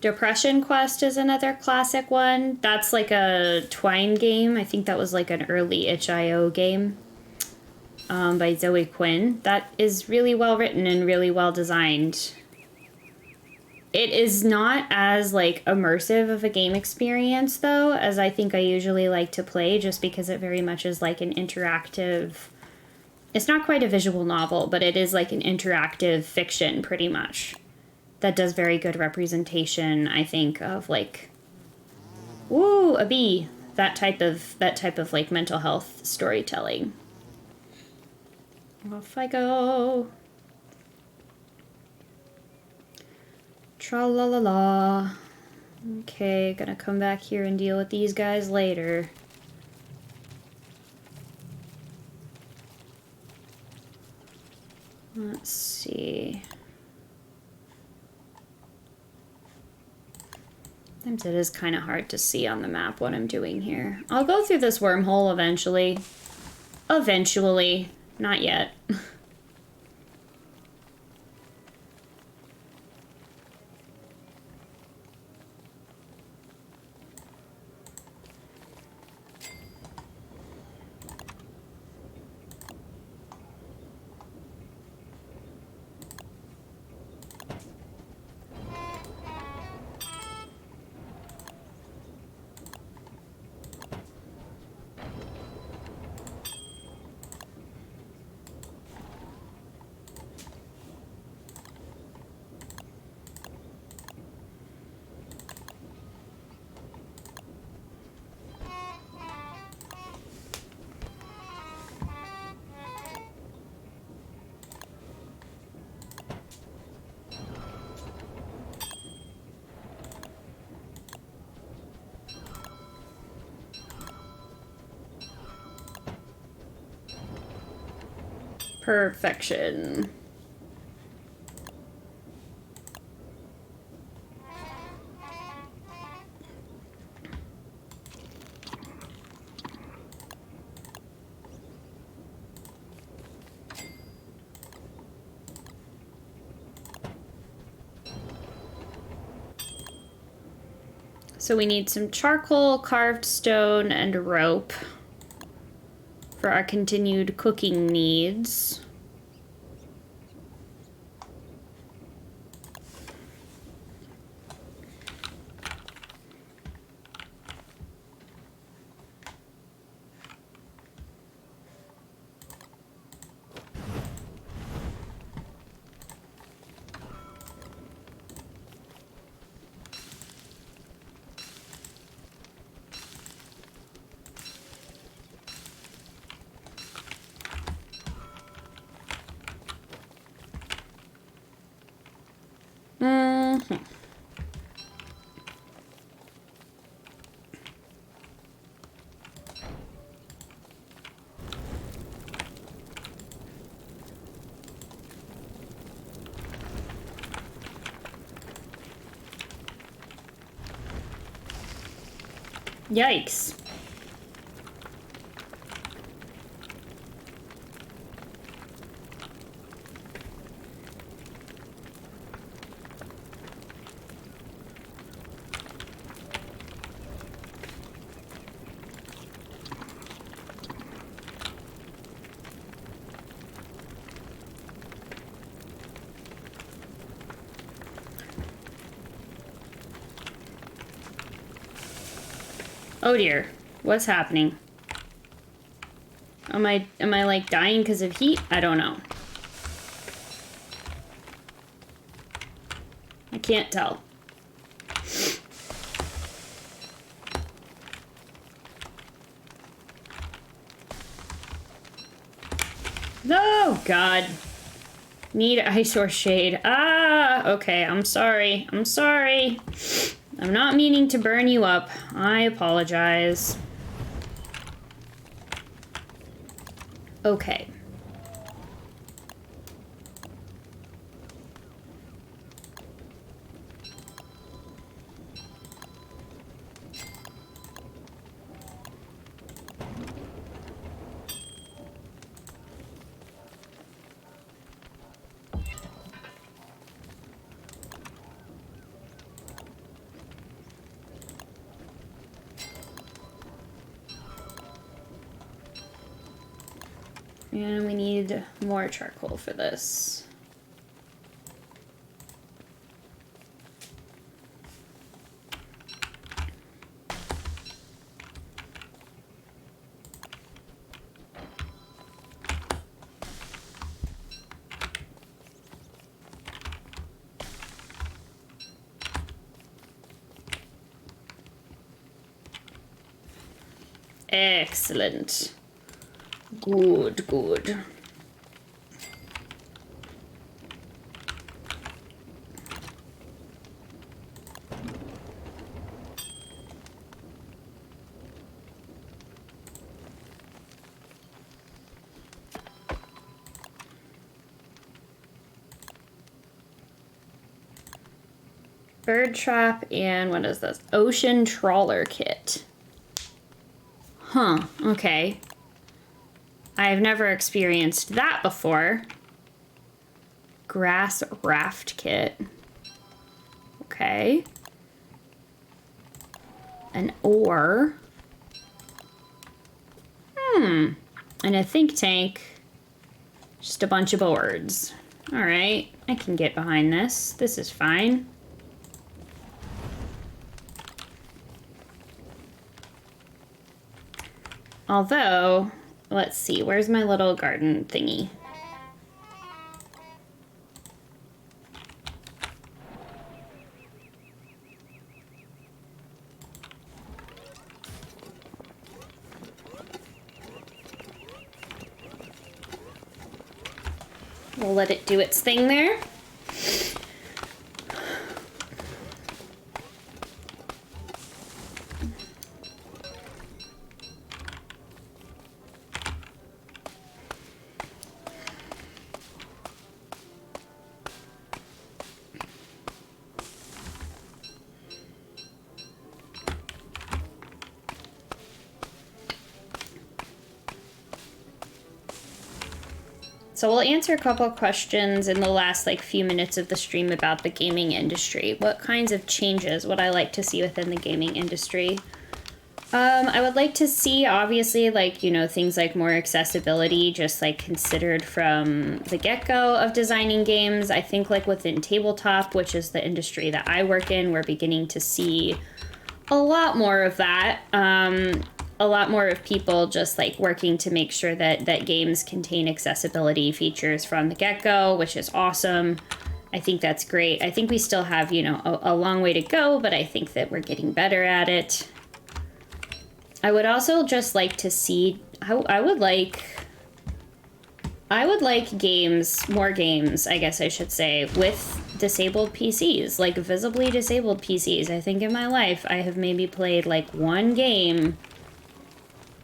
Depression Quest is another classic one. That's like a Twine game. I think that was like an early itch.io game by Zoe Quinn. That is really well written and really well designed. It is not as, like, immersive of a game experience, though, as I think I usually like to play, just because it very much is like an interactive... It's not quite a visual novel, but it is like an interactive fiction, pretty much. That does very good representation, I think, of, like, woo, a bee. That type of like mental health storytelling. Off I go. Tra-la-la-la. Okay, gonna come back here and deal with these guys later. Let's see. Sometimes it is kind of hard to see on the map what I'm doing here. I'll go through this wormhole eventually. Eventually. Not yet. Perfection. So we need some charcoal, carved stone, and a rope for our continued cooking needs. Yikes. Oh dear, what's happening? Am I like dying because of heat? I don't know. I can't tell. No, God. Need ice or shade. Ah, okay, I'm sorry. I'm sorry. I'm not meaning to burn you up. I apologize. Okay. And we need more charcoal for this. Excellent. Good, good. Bird trap and what is this? Ocean trawler kit. Huh, okay. I've never experienced that before. Grass raft kit. Okay. An oar. And a think tank. Just a bunch of boards. Alright, I can get behind this. This is fine. Although, let's see, where's my little garden thingy? We'll let it do its thing there. So we'll answer a couple of questions in the last like few minutes of the stream about the gaming industry. What kinds of changes would I like to see within the gaming industry? I would like to see, obviously, like, you know, things like more accessibility, just like considered from the get-go of designing games. I think like within tabletop, which is the industry that I work in, we're beginning to see a lot more of that. A lot more of people just like working to make sure that games contain accessibility features from the get-go, which is awesome. I think that's great. I think we still have, you know, a long way to go, but I think that we're getting better at it. I would also just like to see, I would like games, more games, I guess I should say, with disabled PCs, like visibly disabled PCs. I think in my life I have maybe played like one game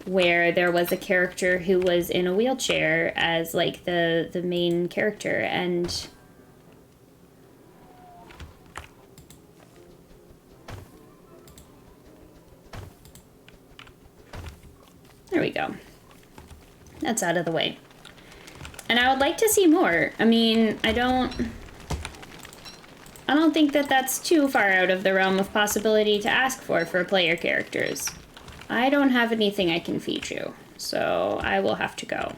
where there was a character who was in a wheelchair as like the main character, and there we go. That's out of the way. And I would like to see more. I mean, I don't think that that's too far out of the realm of possibility to ask for player characters. I don't have anything I can feed you, so I will have to go.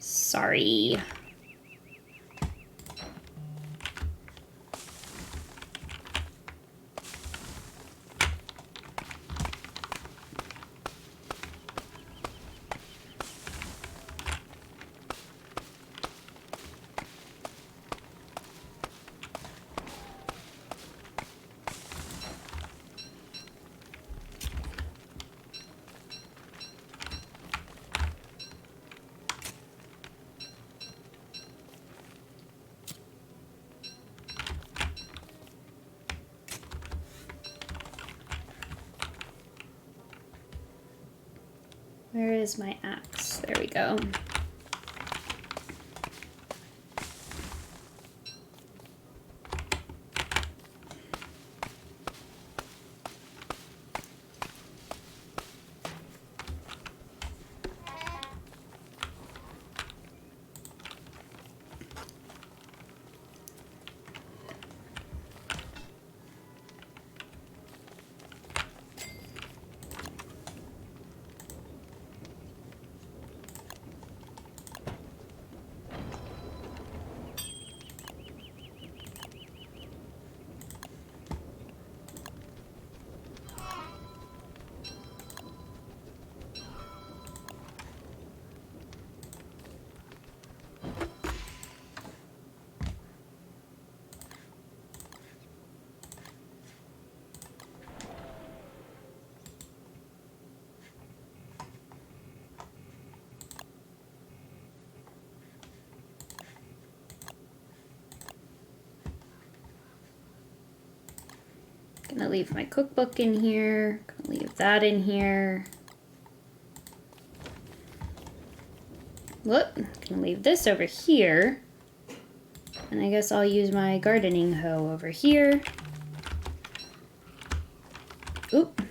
Sorry. Where is my axe? There we go. Gonna leave my cookbook in here. Gonna leave that in here. Whoop. Gonna leave this over here. And I guess I'll use my gardening hoe over here. Oop.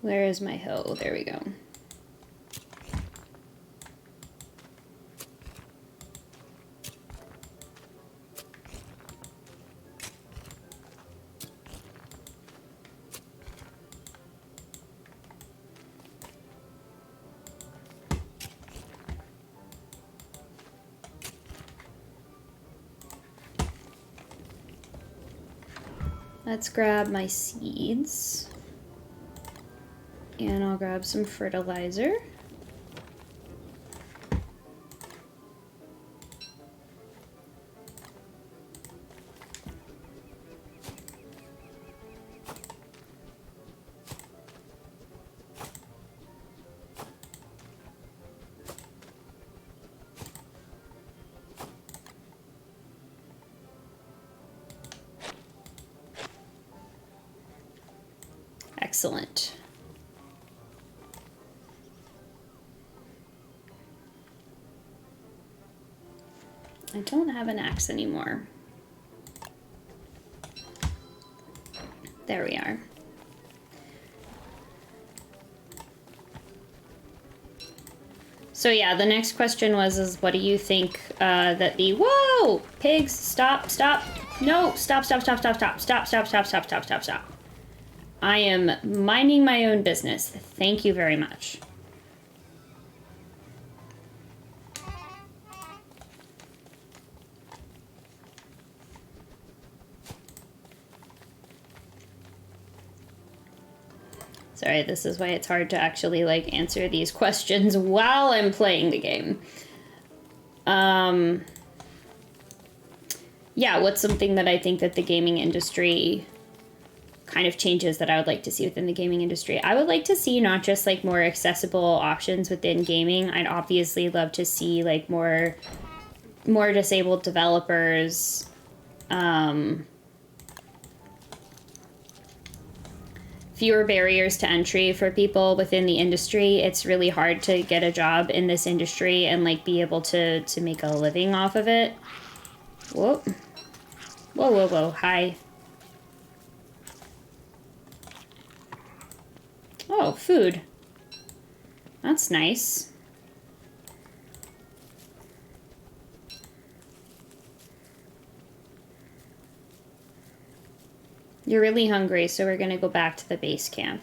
Where is my hoe? There we go. Let's grab my seeds. And I'll grab some fertilizer. Excellent. I don't have an axe anymore. There we are. So yeah, the next question was, what do you think that the... Whoa! Pigs, stop, stop. No, stop, stop, stop, stop, stop, stop, stop, stop, stop, stop, stop, stop. I am minding my own business. Thank you very much. Sorry, this is why it's hard to actually, like, answer these questions while I'm playing the game. Yeah, what's something that I think that the gaming industry kind of changes that I would like to see within the gaming industry? I would like to see not just, like, more accessible options within gaming. I'd obviously love to see, like, more disabled developers, fewer barriers to entry for people within the industry. It's really hard to get a job in this industry and, like, be able to make a living off of it. Whoa. Whoa, whoa, whoa. Hi. Oh, food. That's nice. You're really hungry, so we're gonna go back to the base camp.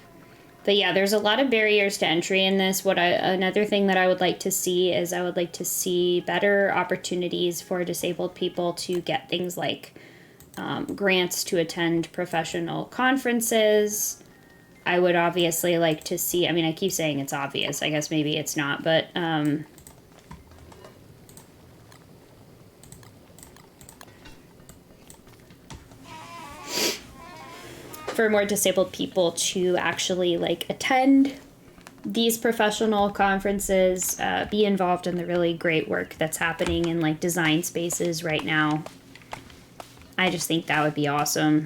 But yeah, there's a lot of barriers to entry in this. Another thing that I would like to see is I would like to see better opportunities for disabled people to get things like grants to attend professional conferences. I would obviously like to see, I mean, I keep saying it's obvious. I guess maybe it's not, but for more disabled people to actually, like, attend these professional conferences, be involved in the really great work that's happening in, like, design spaces right now. I just think that would be awesome.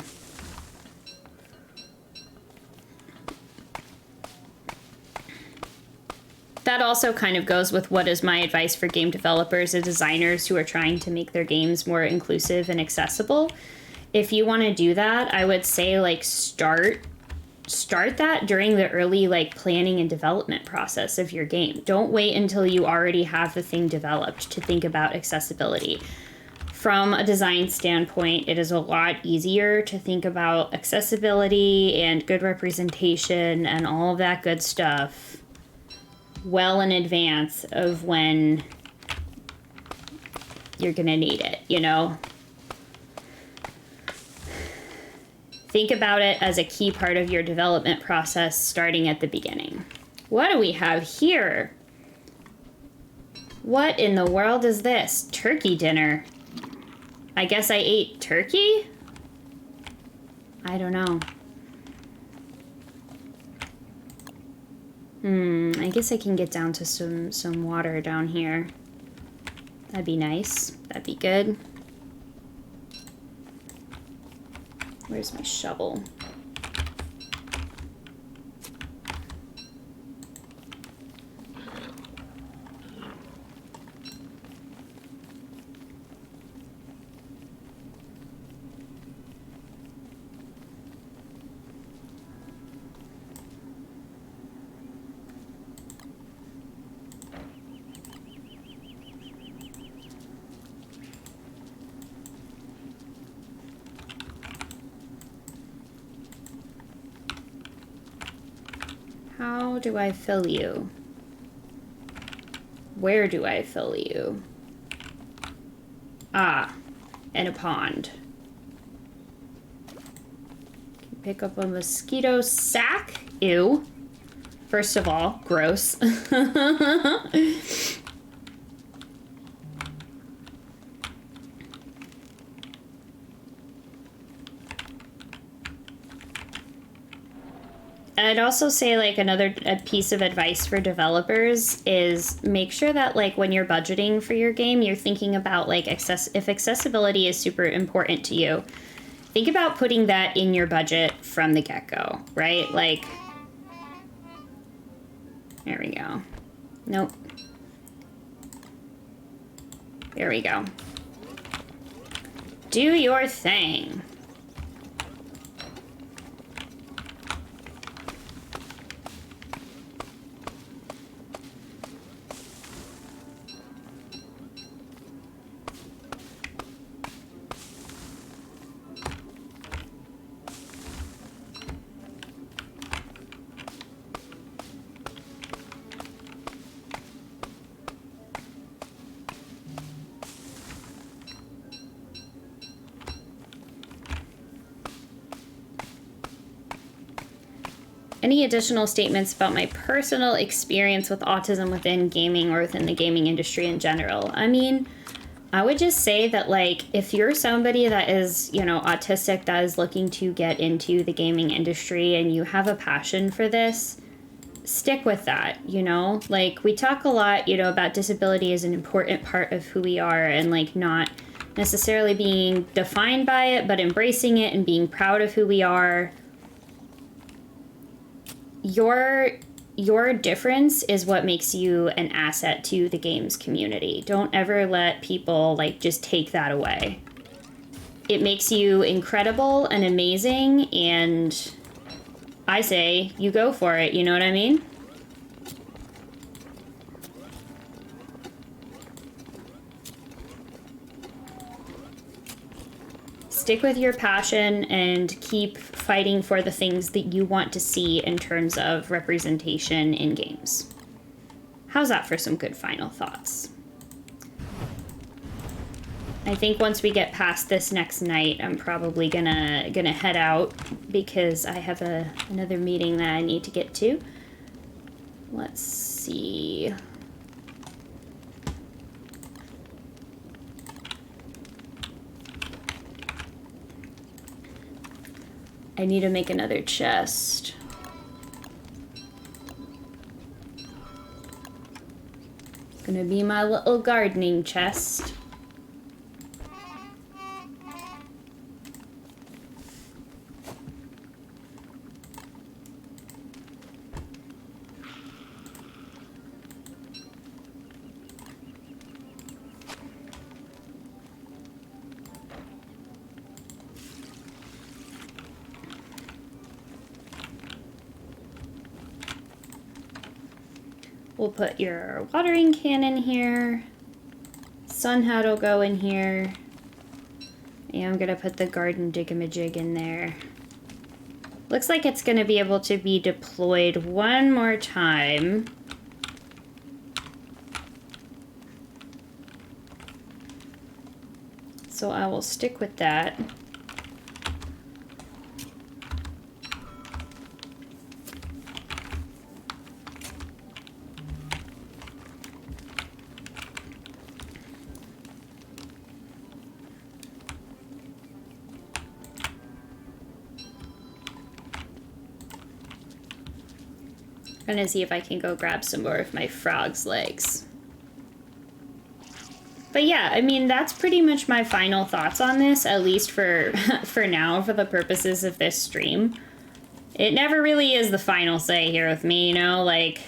That also kind of goes with what is my advice for game developers and designers who are trying to make their games more inclusive and accessible. If you want to do that, I would say, like, start that during the early, like, planning and development process of your game. Don't wait until you already have the thing developed to think about accessibility. From a design standpoint, it is a lot easier to think about accessibility and good representation and all of that good stuff well in advance of when you're gonna need it, you know? Think about it as a key part of your development process starting at the beginning. What do we have here? What in the world is this? Turkey dinner. I guess I ate turkey? I don't know. I guess I can get down to some water down here. That'd be nice. That'd be good. Where's my shovel? How do I fill you? Where do I fill you? Ah, in a pond. Pick up a mosquito sack. Ew. First of all, gross. I'd also say, like, a piece of advice for developers is make sure that, like, when you're budgeting for your game, you're thinking about, like, if accessibility is super important to you, think about putting that in your budget from the get-go, right? Like, there we go. Nope. There we go. Do your thing. Any additional statements about my personal experience with autism within gaming or within the gaming industry in general? I mean, I would just say that, like, if you're somebody that is, you know, autistic, that is looking to get into the gaming industry and you have a passion for this, stick with that, you know? Like, we talk a lot, you know, about disability as an important part of who we are and, like, not necessarily being defined by it, but embracing it and being proud of who we are. Your difference is what makes you an asset to the games community. Don't ever let people, like, just take that away. It makes you incredible and amazing, and I say you go for it, you know what I mean? Stick with your passion and keep fighting for the things that you want to see in terms of representation in games. How's that for some good final thoughts? I think once we get past this next night, I'm probably gonna head out because I have another meeting that I need to get to. Let's see. I need to make another chest. It's gonna be my little gardening chest. We'll put your watering can in here. Sun hat will go in here. And I'm gonna put the garden digamajig in there. Looks like it's gonna be able to be deployed one more time. So I will stick with that. I'm gonna see if I can go grab some more of my frog's legs. But yeah, I mean, that's pretty much my final thoughts on this, at least for for now, for the purposes of this stream. It never really is the final say here with me, you know, like,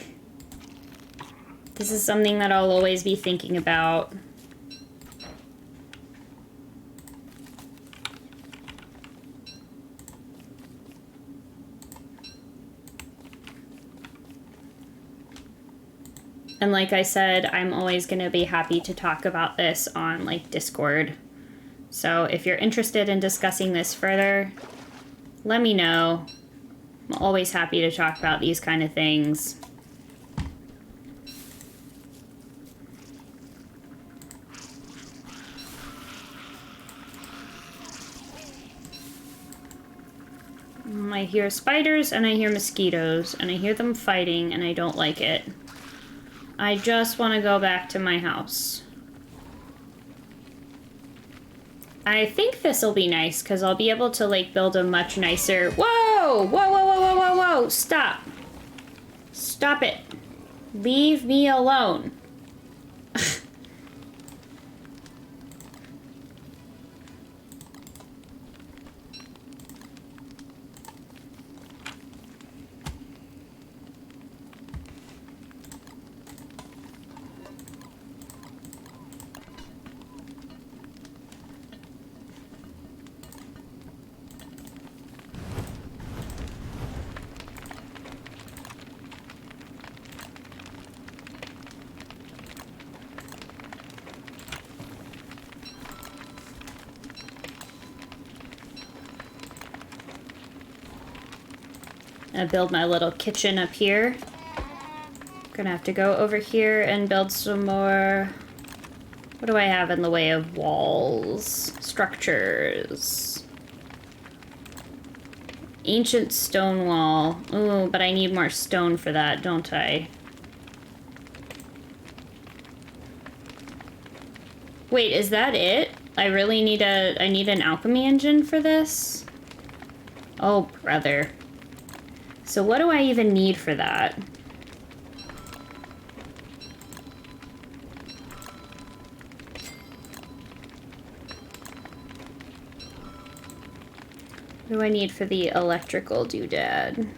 this is something that I'll always be thinking about. And like I said, I'm always going to be happy to talk about this on, like, Discord. So if you're interested in discussing this further, let me know. I'm always happy to talk about these kind of things. I hear spiders and I hear mosquitoes and I hear them fighting and I don't like it. I just want to go back to my house. I think this will be nice because I'll be able to, like, build a much nicer... Whoa! Whoa, whoa, whoa, whoa, whoa, whoa! Stop! Stop it. Leave me alone. I build my little kitchen up here. Gonna have to go over here and build some more. What do I have in the way of walls? Structures. Ancient stone wall. Ooh, but I need more stone for that, don't I? Wait, is that it? I really need I need an alchemy engine for this? Oh, brother. So what do I even need for that? What do I need for the electrical doodad?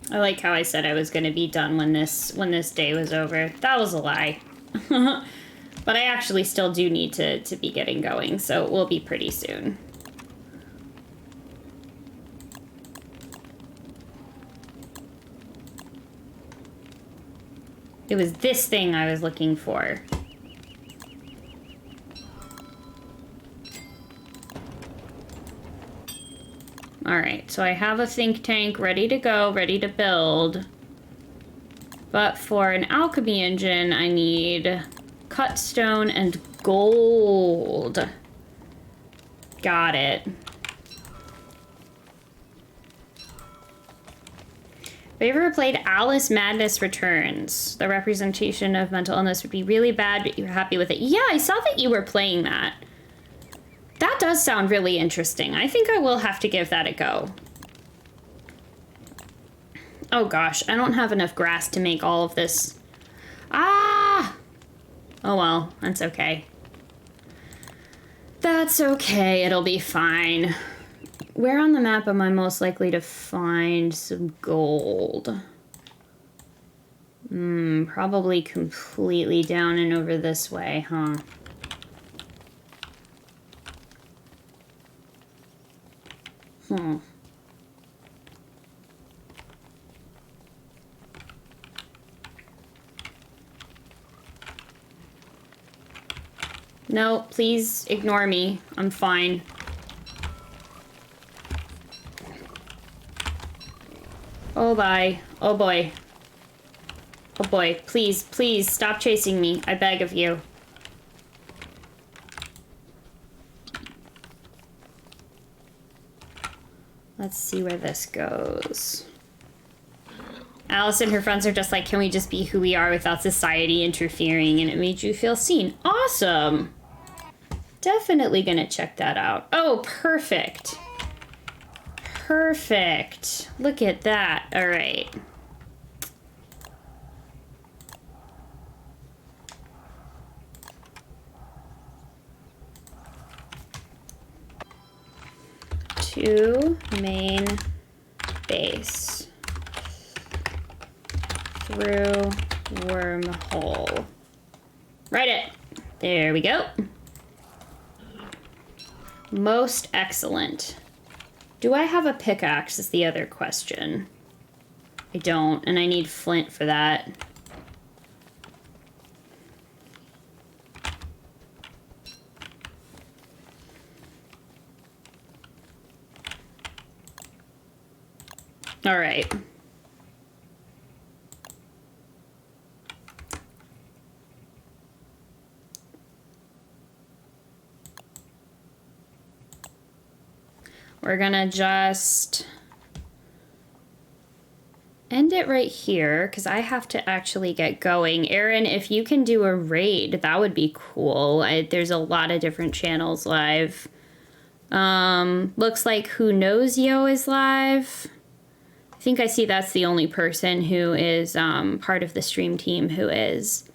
I like how I said I was going to be done when this day was over. That was a lie. But I actually still do need to be getting going, so it will be pretty soon. It was this thing I was looking for. Alright, so I have a think tank ready to go, ready to build. But for an alchemy engine, I need cut stone and gold. Got it. Have you ever played Alice Madness Returns? The representation of mental illness would be really bad, but you're happy with it. Yeah, I saw that you were playing that. That does sound really interesting. I think I will have to give that a go. Oh gosh, I don't have enough grass to make all of this. Ah! Oh well, that's okay. That's okay, it'll be fine. Where on the map am I most likely to find some gold? Probably completely down and over this way, huh? No, please ignore me. I'm fine. Oh, bye. Oh, boy. Oh, boy. Please, please, stop chasing me. I beg of you. Let's see where this goes. Alice and her friends are just like, can we just be who we are without society interfering? And it made you feel seen. Awesome. Definitely gonna check that out. Oh, perfect. Perfect. Look at that. All right. To main base. Through wormhole. Write it. There we go. Most excellent. Do I have a pickaxe is the other question. I don't, and I need flint for that. All right. We're gonna just end it right here because I have to actually get going. Aaron, if you can do a raid, that would be cool. There's a lot of different channels live. Looks like Who Knows Yo is live. I think I see that's the only person who is part of the stream team who is.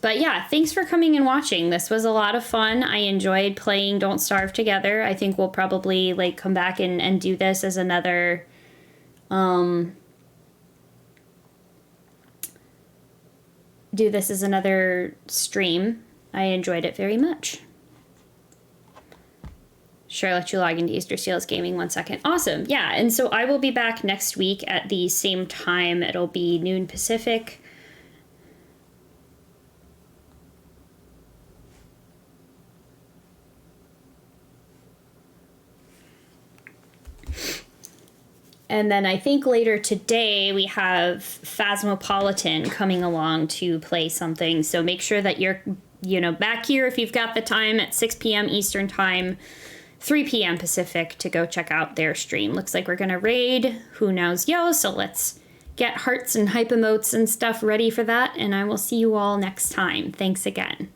But yeah, thanks for coming and watching. This was a lot of fun. I enjoyed playing Don't Starve Together. I think we'll probably like come back and do this as another stream. I enjoyed it very much. Sure, I'll let you log into Easter Seals Gaming 1 second. Awesome. Yeah, and so I will be back next week at the same time. It'll be noon Pacific. And then I think later today we have Phasmopolitan coming along to play something. So make sure that you're, back here if you've got the time at 6 p.m. Eastern Time, 3 p.m. Pacific to go check out their stream. Looks like we're going to raid Who Knows Yo, so let's get hearts and hype emotes and stuff ready for that. And I will see you all next time. Thanks again.